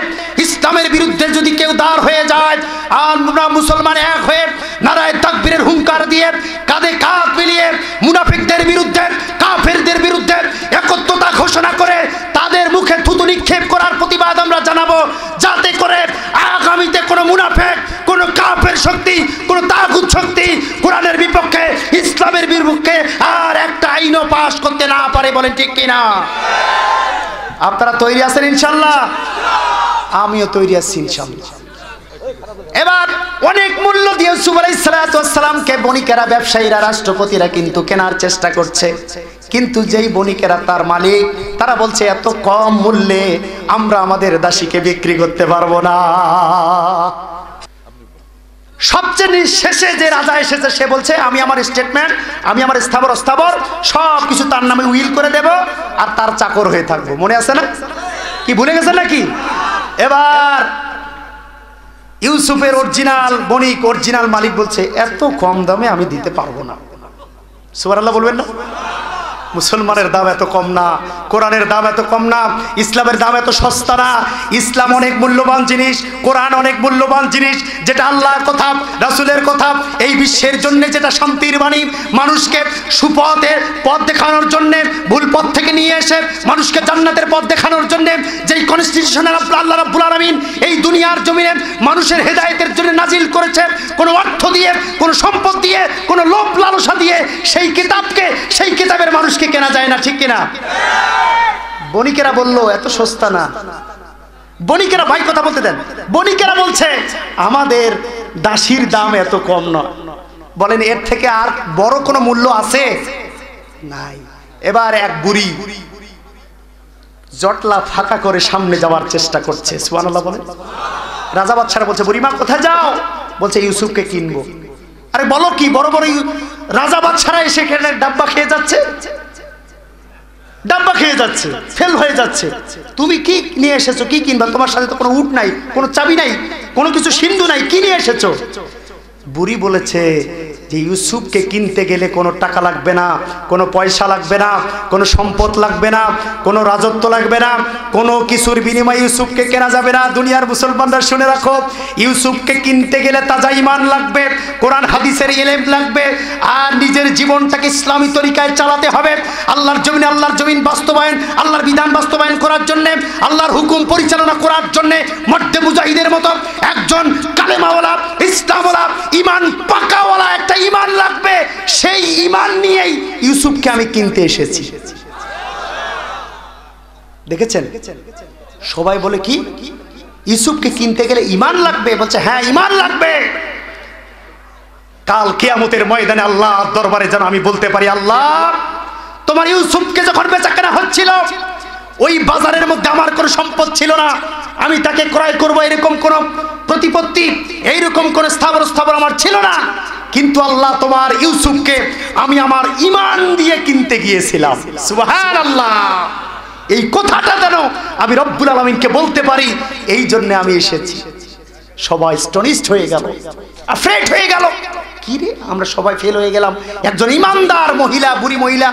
ইসলামের বিরুদ্ধে যদি কেউ দাঁড় হয়ে যায়, আমরা মুসলমান এক হয়ে নারায়ে তাকবীরের হুঙ্কার দিয়ে কাঁধে কাঁধ মিলিয়ে মুনাফিকদের বিরুদ্ধে, কাফেরদের বিরুদ্ধে যাতে করে আগামীতে কোনো মুনাফিক, কোনো কাফের শক্তি, কোনো তাগুত শক্তি কোরআনের বিপক্ষে, ইসলামের বিপক্ষে আর একটা আইনও পাশ করতে না পারে। বলেন ঠিক কিনা? আপনারা তৈরি আছেন ইনশাল্লাহ? আমিও তৈরি আছি ইনশাল্লাহ। এবার অনেক মূল্য দিয়ে ইউসুফ আলাইহিস সালামকে বণিকেরা, ব্যবসায়ীরা, রাষ্ট্রপতিরা কিন্তু কেনার চেষ্টা করছে, কিন্তু যেই বণিকেরা তার মালিক, তারা বলছে এত কম মূল্যে আমরা আমাদের দাসীকে বিক্রি করতে পারবো না। সবচেয়ে শেষে যে রাজা এসেছে সে বলছে আমি আমার স্টেটমেন্ট, আমি আমার স্থাবর অস্থাবর সব কিছু তার নামে উইল করে দেব আর তার চাকর হয়ে থাকবো। মনে আছে না? কি ভুলে গেছেন নাকি? এবার ইউসুফের অরিজিনাল বণিক, অরিজিনাল মালিক বলছে এত কম দামে আমি দিতে পারবো না। সুবহানাল্লাহ বলবেন না? মুসলমানের দাম এত কম না, কোরআনের দাম এত কম না, ইসলামের দাম এত সস্তা না। ইসলাম অনেক মূল্যবান জিনিস, কোরআন অনেক মূল্যবান জিনিস, যেটা আল্লাহর কথা, রাসূলের কথা, এই বিশ্বের জন্য যেটা শান্তির বাণী, মানুষকে সুপথের পথ দেখানোর জন্য, ভুল পথ থেকে নিয়ে এসে মানুষকে জান্নাতের পথ দেখানোর জন্য যেই কনস্টিটিউশনের আল্লাহ রাব্বুল আলামিন এই দুনিয়ার জমিনে মানুষের হেদায়েতের জন্য নাজিল করেছে, কোনো অর্থ দিয়ে, কোনো সম্পদ দিয়ে, কোনো লোভ লালসা দিয়ে সেই কিতাবকে, সেই কিতাবের মানুষকে কেনা যায় না। ঠিক কিনা? বণিকেরা বলল এত সস্তা না। বণিকেরা, ভাই কথা বলতে দেন, বণিকেরা বলছে আমাদের দাসীর দাম এত কম নয়। বলেন এর থেকে আর বড় কোনো মূল্য আছে? নাই। এবার এক বুড়ি জটলা ফাঁকা করে সামনে যাওয়ার চেষ্টা করছে। সুবহানাল্লাহ বলেন। রাজা বাদশারা বলছে বুড়িমা কোথায় যাও? বলছে ইউসুফকে কিনবো। আরে বলো কি? বড় বড় রাজা বাদশারা এসে এখানে ডাব্বা খেয়ে যাচ্ছে, ডাব্বা খেয়ে যাচ্ছে, ফেল হয়ে যাচ্ছে। তুমি কি নিয়ে এসেছো? কি কিনবা? তোমার সাথে তো কোনো উট নাই, কোনো চাবি নাই, কোনো কিছু সিন্ধু নাই, কি নিয়ে এসেছো? বুড়ি বলেছে যে ইউসুফকে কিনতে গেলে কোনো টাকা লাগবে না, কোনো পয়সা লাগবে না, কোনো সম্পদ লাগবে না, কোনো রাজত্ব লাগবে না, কোনো কিছুর বিনিময়ে ইউসুফকে কেনা যাবে না। দুনিয়ার মুসলমানরা শুনে রাখো, ইউসুফকে কিনতে গেলে তাজা ঈমান লাগবে, কোরআন হাদিসের ইলম লাগবে, আর নিজের জীবনটাকে ইসলামী তরিকায় চালাতে হবে। আল্লাহর জমিন বাস্তবায়ন, আল্লাহর বিধান বাস্তবায়ন করার জন্য, আল্লাহর হুকুম পরিচালনা করার জন্য মর্দে মুজাহিদের মতো একজন কালেমাওয়ালা, ইসলামওয়ালা, ঈমান পাকাওয়ালা একটা ঈমান লাগবে। সেই ঈমান নিয়েই ইউসুফকে আমি কিনতে এসেছি। দেখেছেন? সবাই বলে কি ইউসুফকে কিনতে গেলে ঈমান লাগবে? বলছে হ্যাঁ ঈমান লাগবে। কাল কিয়ামতের ময়দানে আল্লাহর দরবারে যেন আমি বলতে পারি আল্লাহ তোমার ইউসুফকে যখন বেচাকেনা হচ্ছিল ওই বাজারের মধ্যে আমার কোনো সম্পদ ছিল না, আমি তাকে ক্রয় করব এরকম কোন প্রতিপত্তি, এইরকম কোন স্থাবর আমার ছিল না, কিন্তু আল্লাহ তোমার ইউসুফকে আমি আমার ঈমান দিয়ে কিনতে গিয়েছিলাম। সুবহানাল্লাহ। এই কথাটা যেন আমি রব্বুল আলামিনকে বলতে পারি, এই জন্য আমি এসেছি। সবাই স্টনিশড হয়ে গেল, আফ্রেড হয়ে গেল। কি রে, আমরা সবাই ফেল হয়ে গেলাম, একজন ইমানদার মহিলা, বুড়ি মহিলা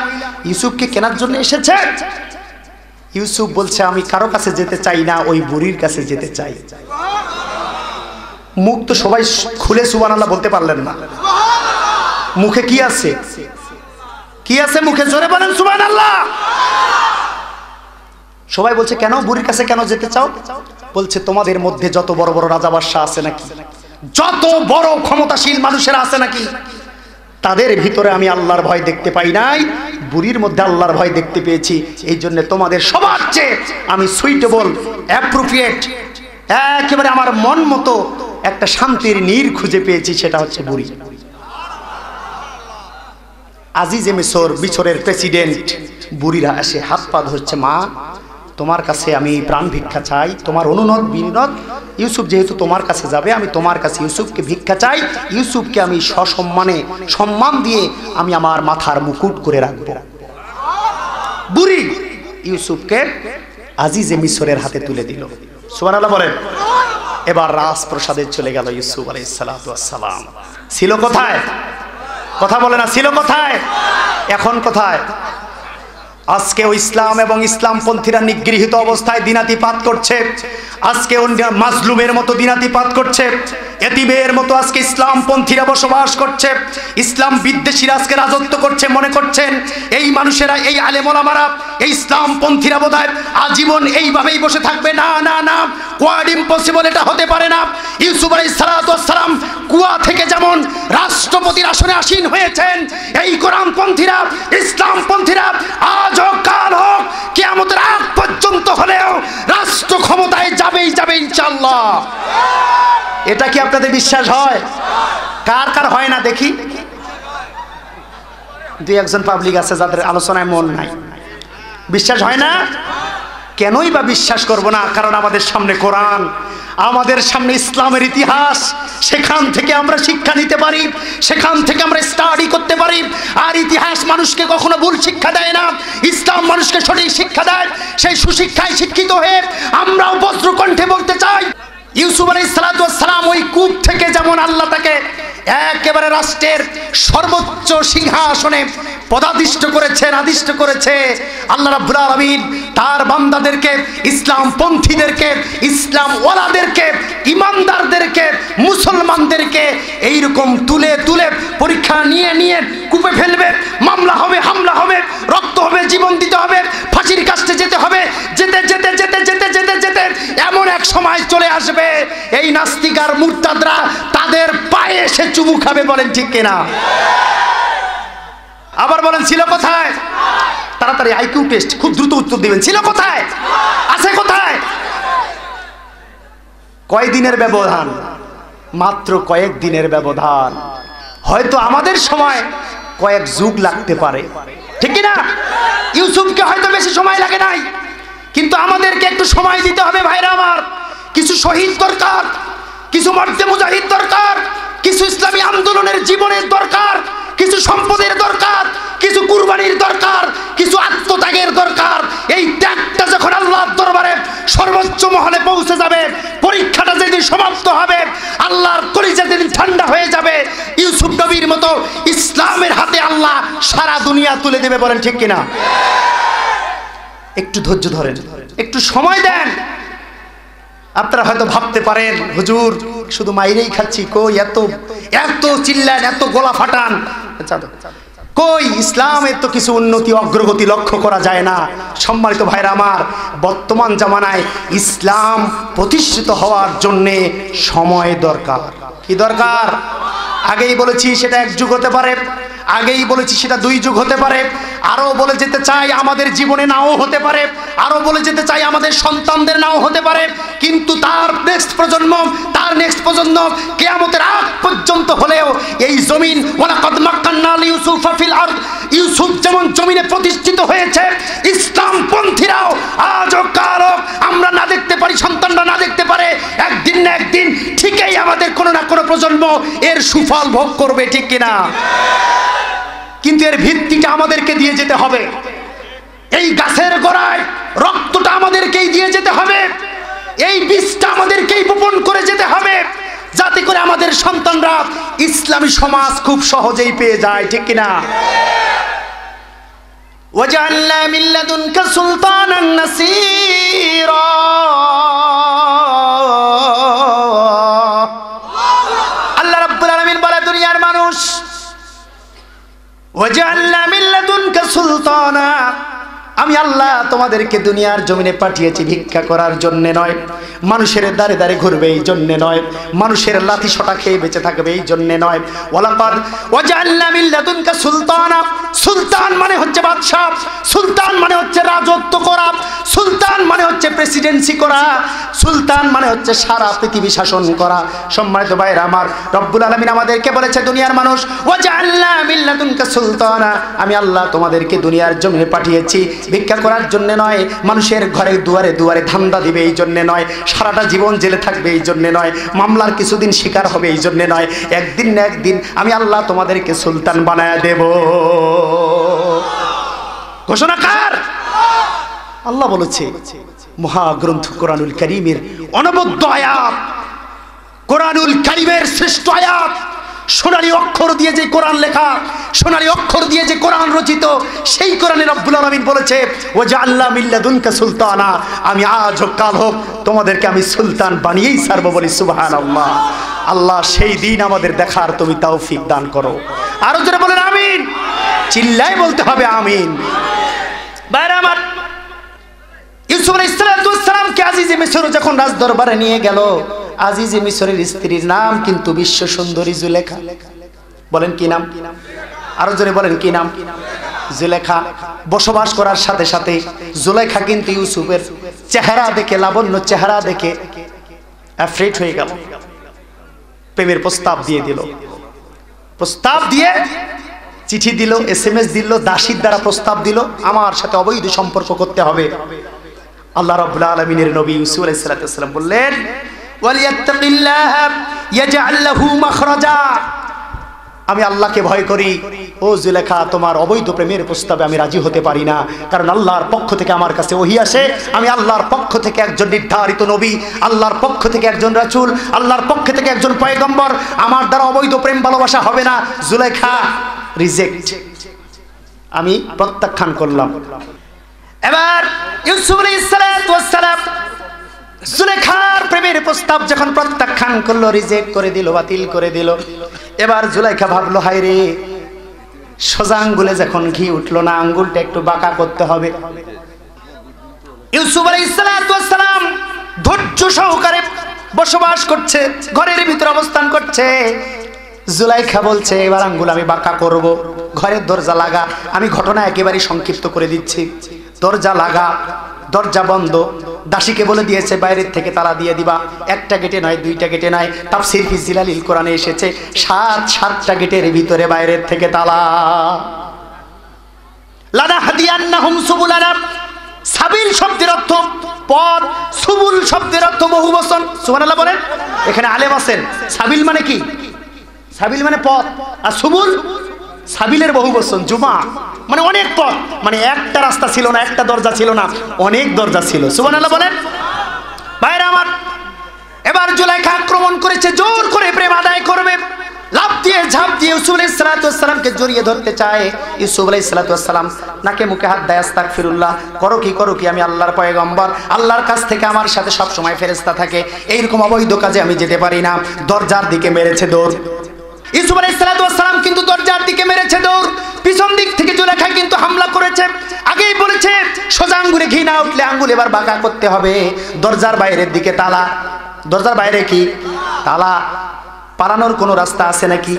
ইউসুফকে কেনার জন্য এসেছে। ইউসুফ বলছে আমি কারো কাছে যেতে চাই না, ওই বুড়ির কাছে যেতে চাই। মুখ তো সবাই খুলে সুবহানাল্লাহ বলতে পারলেন না। মুখে কি আছে? কি আছে মুখে? জোরে বলেন সুবহানাল্লাহ। সবাই বলছে কেন বুড়ির কাছে কেন যেতে চাও? বলছে তোমাদের মধ্যে যত বড় বড় রাজা বাদশা আছে নাকি, যত বড় ক্ষমতাশীল মানুষেরা আছে নাকি, তাদের ভিতরে আমি আল্লাহর ভয় দেখতে পাই নাই, বুড়ির মধ্যে আল্লাহর ভয় দেখতে পেয়েছি। এই জন্য তোমাদের সবার চেয়ে আমি সুইটেবল, অ্যাপ্রোপ্রিয়েট, একেবারে আমার মন মতো একটা শান্তির নীড় খুঁজে পেয়েছি, সেটা হচ্ছে বুড়ি। আজিজে মিশরের প্রেসিডেন্ট বুড়িরা এসে হাত পা ধরছে, মা তোমার কাছে আমি প্রাণ ভিক্ষা চাই, তোমার অনুনদ বিনোদ, ইউসুফ যেহেতু তোমার কাছে যাবে, আমি তোমার কাছে ইউসুফকে ভিক্ষা চাই, ইউসুফকে আমি সসম্মানে সম্মান দিয়ে আমি আমার মাথার মুকুট করে রাখবো। বুড়ি ইউসুফকে আজিজে মিশরের হাতে তুলে দিল। সুবহানাল্লাহ বলেন। এবার রাজপ্রাসাদে চলে গেল ইউসুফ আলাইহিস সালাতু ওয়াস সালাম। ছিল কোথায়? কথা বলে না, ছিল কোথায়? এখন কোথায়? আজকে ইসলাম এবং ইসলামপন্থীরা নিগৃহীত অবস্থায় দিনাতিপাত করছে, আজকে মাজলুমের মতো দিনাতিপাত করছে। এতিমের মতো আজকে ইসলামপন্থীরা বসবাস করছে, ইসলাম বিদ্বেষীরা আজকে রাজত্ব করছে। মনে করছেন এই মানুষেরা, এই আলেম ওলামারা, এই ইসলামপন্থীরা বোধহয় আজীবন এইভাবেই বসে থাকবে? না না না, কোয়াড ইম্পসিবল, এটা হতে পারে না। ইউসুফ আলাইহিস সালাম কুয়া থেকে যেমন রাষ্ট্রপতির আসনে আসীন হয়েছেন, এই কোরআনপন্থীরা, ইসলামপন্থীরা আজও কাল হোক কিয়ামতের আগ পর্যন্ত হলেও রাষ্ট্র ক্ষমতায় যাবেই যাবে ইনশাআল্লাহ। এটা কি আপনাদের বিশ্বাস হয়? কার কার হয় না দেখি? দুই একজন পাবলিক আছে যাদের আলোচনায় মন নাই। বিশ্বাস হয় না? কেনই বা বিশ্বাস করব না? কারণ আমাদের সামনে কোরআন, আমাদের সামনে ইসলামের ইতিহাস, সেখান থেকে আমরা শিক্ষা নিতে পারি, সেখান থেকে আমরা স্টাডি করতে পারি। আর ইতিহাস মানুষকে কখনো ভুল শিক্ষা দেয় না, ইসলাম মানুষকে সঠিক শিক্ষা দেয়। সেই সুশিক্ষায় শিক্ষিত হয়ে আমরাও বজ্রকণ্ঠে বলতে চাই, ইউসুফ আলাইহিস সালাম ওই কূপ থেকে যেমন আল্লাহ তাকে একেবারে রাষ্ট্রের সর্বোচ্চ সিংহাসনে পদাধিষ্ঠ করেছেন, আদিষ্ট করেছে, আল্লাহ রাব্বুল আলামিন তার বান্দাদেরকে, ইসলামপন্থীদেরকে, ইসলাম ওয়ালাদেরকে, ইমানদারদেরকে, মুসলমানদেরকে এইরকম তুলে তুলে পরীক্ষা নিয়ে নিয়ে কূপে ফেলবে। মামলা হবে, হামলা হবে, রক্ত হবে, জীবন দিতে হবে, ফাঁসির কাছে যেতে হবে। যেতে যেতে যেতে যেতে যেতে যেতে এমন এক সময় চলে আসবে এই নাস্তিক আর মুরতাদরা তাদের পায়ে এসে চুমু খাবে। বলেন ঠিক কিনা? আবার বলেন ছিল কোথায়? তাড়াতাড়ি আইকিউ টেস্ট, খুব দ্রুত উত্তর দিবেন। ছিল কোথায়? আছে কোথায়? কয় দিনের ব্যবধান? মাত্র কয়েক দিনের ব্যবধান। হয়তো আমাদের সময় কয়েক যুগ লাগতে পারে, ঠিক কিনা? ইউসুফকে হয়তো বেশি সময় লাগে নাই, কিন্তু আমাদেরকে একটু সময় দিতে হবে ভাইরা আমার। কিছু শহীদ দরকার, কিছু মর্দে মুজাহিদ দরকার, কিছু ইসলামী আন্দোলনের জীবনের দরকার, কিছু সম্পদের দরকার, কিছু কুরবানির দরকার, কিছু আত্মত্যাগের দরকার। এই ত্যাগটা যখন আল্লাহর দরবারে সর্বোচ্চ মহলে পৌঁছে যাবে, পরীক্ষাটা যেদিন সমাপ্ত হবে, আল্লাহর কলিজা যেদিন ঠান্ডা হয়ে যাবে, ইউসুফ নবীর মতো ইসলামের হাতে আল্লাহ সারা দুনিয়া তুলে দেবে। বলেন ঠিক কিনা? একটু ধৈর্য ধরেন, একটু সময় দেন। আপনারা হয়তো ভাবতে পারেন হুজুর শুধু মাইরেই খাচ্ছি, কই এত এত চিল্লান, এত গলা ফাটান, কই ইসলামের তো কিছু উন্নতি অগ্রগতি লক্ষ্য করা যায় না। সম্মানিত ভাইরা আমার, বর্তমান জামানায় ইসলাম প্রতিষ্ঠিত হওয়ার জন্যে সময় দরকার। কি দরকার? আগেই বলেছি সেটা এক যুগ হতে পারে, আগেই বলেছি সেটা 2 যুগ হতে পারে, আরো বলে যেতে চাই আমাদের জীবনে নাও হতে পারে, আরো বলে যেতে চাই আমাদের সন্তানদের নাও হতে পারে, কিন্তু তার নেক্সট প্রজন্ম, তার নেক্সট প্রজন্ম কিয়ামতের আগ পর্যন্ত হলেও এই জমিন, ওয়ালাকাদ মাক্কান্না লিইউসুফা ফিল আরদ, ইউসুফ যেমন জমিনে প্রতিষ্ঠিত হয়েছে, ইসলামপন্থীরাও আজও কালও আমরা না দেখতে পারি, সন্তানরা না দেখতে পারে, একদিন না একদিন ঠিকই আমাদের কোনো না কোনো প্রজন্ম এর সুফল ভোগ করবে। ঠিক কিনা? কিন্তু এর ভিত্তিটা আমাদেরকে দিয়ে যেতে হবে। এই গাছের গোড়ায় রক্তটা আমাদেরকেই দিয়ে যেতে হবে, এই বীজটা আমাদেরকেই বপন করে যেতে হবে, যাতে করে আমাদের সন্তানরা ইসলামী সমাজ খুব সহজেই পেয়ে যায়। ঠিক কিনা? ওয়াজআলনা মিন লাদুনকা সুলতানান নাসীরা, আল্লাহ রাব্বুল আলামিন বলে দুনিয়ার মানুষ, ওয়াজআলনা মিন লাদুনকা সুলতানা, আমি আল্লাহ তোমাদেরকে দুনিয়ার জমিনে পাঠিয়েছি ভিক্ষা করার জন্য নয়, মানুষের দাঁড়ে দাঁড়ে ঘুরবে এই জন্য নয়, মানুষের লাথি সোটা খেয়ে বেঁচে থাকবে এই জন্য নয়। ওয়ালাকাদ ওয়াজআলনা মিন লাদুনকা সুলতানা, সুলতান মানে হচ্ছে বাদশা, সুলতান মানে হচ্ছে রাজত্ব করা, সুলতান মানে হচ্ছে প্রেসিডেন্সি করা, সুলতান মানে হচ্ছে সারা পৃথিবী শাসন করা। সম্মানিত ভাইরা আমার, রব্বুল আলামিন আমাদেরকে বলেছে দুনিয়ার মানুষ, ওয়াজআলনা মিন লাদুনকা সুলতানা, আমি আল্লাহ তোমাদেরকে দুনিয়ার জমিনে পাঠিয়েছি ভিক্ষা করার জন্য নয়, মানুষের ঘরে দুয়ারে দুয়ারে ধান্দা দিবে এই জন্য নয়, সারাটা জীবন জেলে থাকবে এই জন্য নয়, মামলার কিছুদিন শিকার হবে এই জন্য নয়, একদিন না একদিন আমি আল্লাহ তোমাদেরকে সুলতান বানায়া দেব। ঘোষণা কার? আল্লাহ বলেছে। মহাগ্রন্থ কোরআনুল কারীমের অনবদ্য আয়াত, কোরআনুল কারীমের শ্রেষ্ঠ আয়াত, সোনালী অক্ষর দিয়ে যে কোরআন লেখা, সোনালী অক্ষর দিয়ে যে কোরআন রচিত, সেই কোরআনে রব্বুল আলামিন বলেছে ওয়াজআলনা মিন লাদুনকা সুলতানা, আমি আজ হোক কাল হোক তোমাদেরকে আমি সুলতান বানিয়েই ছাড়ব। বলি সুবহানাল্লাহ। আল্লাহ সেই দিন আমাদের দেখার তুমি তৌফিক দান করো। আরো জোরে বলেন আমিন। চিল্লায় বলতে হবে আমিন। বাইরে আমার ইউসুফ আলাইহিস সালামকে আজিজে মিশর যখন রাজ দরবারে নিয়ে গেল, আজিজে মিশরের স্ত্রীর নাম কিন্তু বিশ্ব সুন্দরী জুলেখা। বলেন কি নাম? আরো জোরে বলেন কি নাম? জুলেখা। বসবাস করার সাথে সাথে জুলেখা কিন্তু ইউসুফের চেহারা দেখে, লাবণ্য চেহারা দেখে অ্যাফ্রেড হয়ে গেল। প্রেমের প্রস্তাব দিয়ে দিল। প্রস্তাব দিয়ে চিঠি দিল, SMS দিল, দাসীর দ্বারা প্রস্তাব দিল, আমার সাথে অবৈধ সম্পর্ক করতে হবে। আল্লাহ রাব্বুল আলামিনের নবী ইউসুফ আলাইহিস সালাম বললেন ওয়ালিয়াত্তাকিল্লাহ ইয়াজআল লাহু মাখরাজা, আমি আল্লাহকে ভয় করি। ও জুলেখা, তোমার অবৈধ প্রেমের প্রস্তাবে আমি রাজি হতে পারি না, কারণ আল্লাহর পক্ষ থেকে আমার কাছে ওহী আসে, আমি আল্লাহর পক্ষ থেকে একজন নির্ধারিত নবী, আল্লাহর পক্ষ থেকে একজন রাসূল, আল্লাহর পক্ষ থেকে একজন পয়গম্বর, আমার দ্বারা অবৈধ প্রেম ভালোবাসা হবে না। জুলেখা রিজেক্ট, আমি প্রত্যাখ্যান করলাম। এবার ইউসুফ আলাইহিস সালাম জুলেখার প্রেমের প্রস্তাব যখন প্রত্যাখ্যান করলো, রিজেক্ট করে দিল, বাতিল করে দিল, এবার জুলেখা ভাবলো হায় রে, সোজা আঙ্গুলে যখন ঘি উঠলো না, আঙ্গুলটা একটু বাঁকা করতে হবে। ইউসুফ আলাইহিস সালাম ধৈর্য সহকারে বসবাস করছে, ঘরের ভিতরে অবস্থান করছে। জুলেখা বলছে এবার আঙ্গুল আমি বাঁকা করব। ঘরের দরজা লাগা, আমি ঘটনা একেবারে সংক্ষিপ্ত করে দিচ্ছি। দরজা লাগা, দরজা বন্ধ, দাসীকে বলে দিয়েছে বাইরের থেকে তালা দিয়ে দিবা, একটা গেটে নয়, দুইটা গেটে নয়, তাফসীর ফি জিলালিল কোরআনে এসেছে 7টা গেটের ভিতরে বাইরের থেকে তালা। লানাহদিয়ান্নাহুম সুবুলানা, সাবিল শব্দের অর্থ পথ, সুবুল শব্দের অর্থ বহুবচন। সুবহানাল্লাহ বলেন। এখানে আলেম আছেন। সাবিল মানে কি? সাবিল মানে পথ, আর সুবুল সাবিলের বহুবচন, জুমা মানে অনেক পথ, মানে একটা রাস্তা ছিল না, একটা দরজা ছিল না, অনেক দরজা ছিল। সুবহানাল্লাহ বলেন। ভাইরা আমার, এবার জুলেখা আক্রমণ করেছে, জোর করে প্রেম আদায় করবে, লাফ দিয়ে ঝাঁপ দিয়ে ইউসুফ আলাইহিস সালামকে জড়িয়ে ধরতে চায়। ইউসুফ আলাইহিস সালাম নাকে মুখে হাত দেয়, আস্তাগফিরুল্লাহ, করো কি আমি আল্লাহর পয়গম্বর, আল্লাহর কাছ থেকে আমার সাথে সব সময় ফেরেশতা থাকে, এইরকম অবৈধ কাজে আমি যেতে পারি না। দরজার দিকে মেরেছে দৌড়। ইউসুফ আলাইহিস সালাম কিন্তু দরজার দিকে মেরেছে দৌড়, পিছন দিক থেকে জুলেখা কিন্তু হামলা করেছে। আগেই বলেছে সোজা আঙ্গুলে ঘি না উঠলে আঙ্গুল এবার বাঁকা করতে হবে। দরজার বাইরের দিকে তালা, দরজার বাইরে কি তালা, পালানোর কোনো রাস্তা আছে নাকি?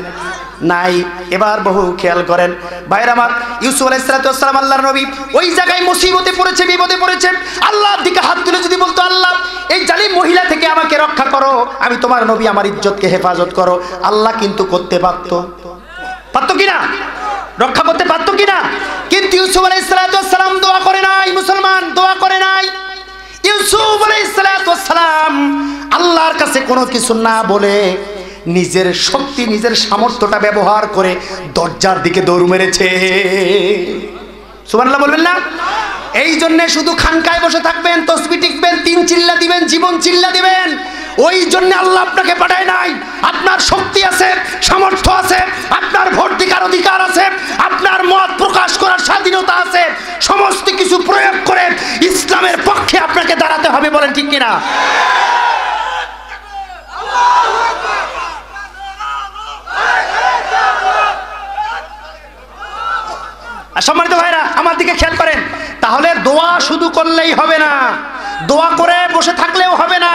নাই। এবার বহু খেয়াল করেন ভাইরা আমার, ইউসুফ আলাইহিস সালাম আল্লাহর নবী ওই জায়গায় মুসিবতে পড়েছে, বিপদে পড়েছে, আল্লাহর দিকে হাত তুলে যদি বলতো আল্লাহ এই জালিম মহিলা থেকে আমাকে রক্ষা করো, আমি তোমার নবী, আমার ইজ্জতকে হেফাজত করো, আল্লাহ কিন্তু করতে পারতো কিনা? রক্ষা করতে পারতো কিনা? কিন্তু ইউসুফ আলাইহিস সালাম দোয়া করে নাই, মুসলমান দোয়া করে নাই। ইউসুফ আলাইহিস সালাম আল্লাহর কাছে কোনো কিছু না বলে নিজের শক্তি, নিজের সামর্থ্যটা ব্যবহার করে দরজার দিকে দৌড় মেরেছে। সুবহানাল্লাহ বলবেন না? এই জন্য শুধু খানকায় বসে থাকবেন, তসবিহ টিকবেন, 3 চিল্লা দিবেন, জীবন চিল্লা দিবেন, ওই জন্য আল্লাহ আপনাকে পাঠায় নাই। আপনার শক্তি আছে, সামর্থ্য আছে, আপনার ভোট দিকার অধিকার আছে, আপনার মত প্রকাশ করার স্বাধীনতা আছে, সমস্ত কিছু প্রয়োগ করে ইসলামের পক্ষে আপনাকে দাঁড়াতে হবে। বলেন ঠিক কিনা? সম্মানিত ভাইরা আমার দিকে খেয়াল করেন, তাহলে দোয়া শুধু করলেই হবে না, দোয়া করে বসে থাকলেও হবে না,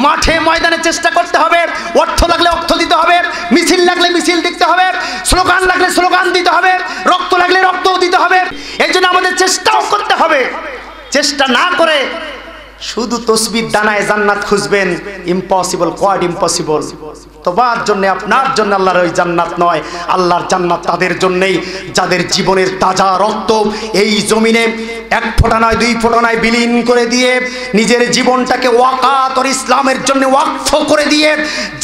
মাঠে ময়দানে চেষ্টা করতে হবে, অর্থ লাগলে অর্থ দিতে হবে, মিছিল লাগলে মিছিল দিতে হবে, স্লোগান লাগলে স্লোগান দিতে হবে, রক্ত লাগলে রক্তও দিতে হবে। এই জন্য আমাদের চেষ্টাও করতে হবে। চেষ্টা না করে শুধু তসবির দানায় জান্নাত খুঁজবেন, ইম্পসিবল, কোয়াড ইম্পসিবল। তোমার জন্য, আপনার জন্য আল্লাহর ওই জান্নাত নয়। আল্লাহর জান্নাত তাদের জন্যই যাদের জীবনের তাজা রক্ত এই জমিনে 1 ফোঁটা নয়, 2 ফোঁটা নয় বিলীন করে দিয়ে নিজের জীবনটাকে ওয়াকাত আর ইসলামের জন্য ওয়াকফ করে দিয়ে,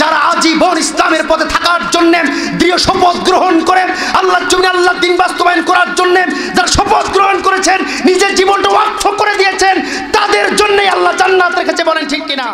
যারা আজীবন ইসলামের পথে থাকার জন্য দৃঢ় শপথ গ্রহণ করেন, আল্লাহর জন্য, আল্লাহর দ্বীন বাস্তবায়ন করার জন্য যারা শপথ গ্রহণ করেছেন, নিজের জীবনটা ওয়াকফ করে দিয়েছেন, তাদের জন্যই আল্লাহ জান্নাত রেখেছে। বলেন ঠিক কিনা?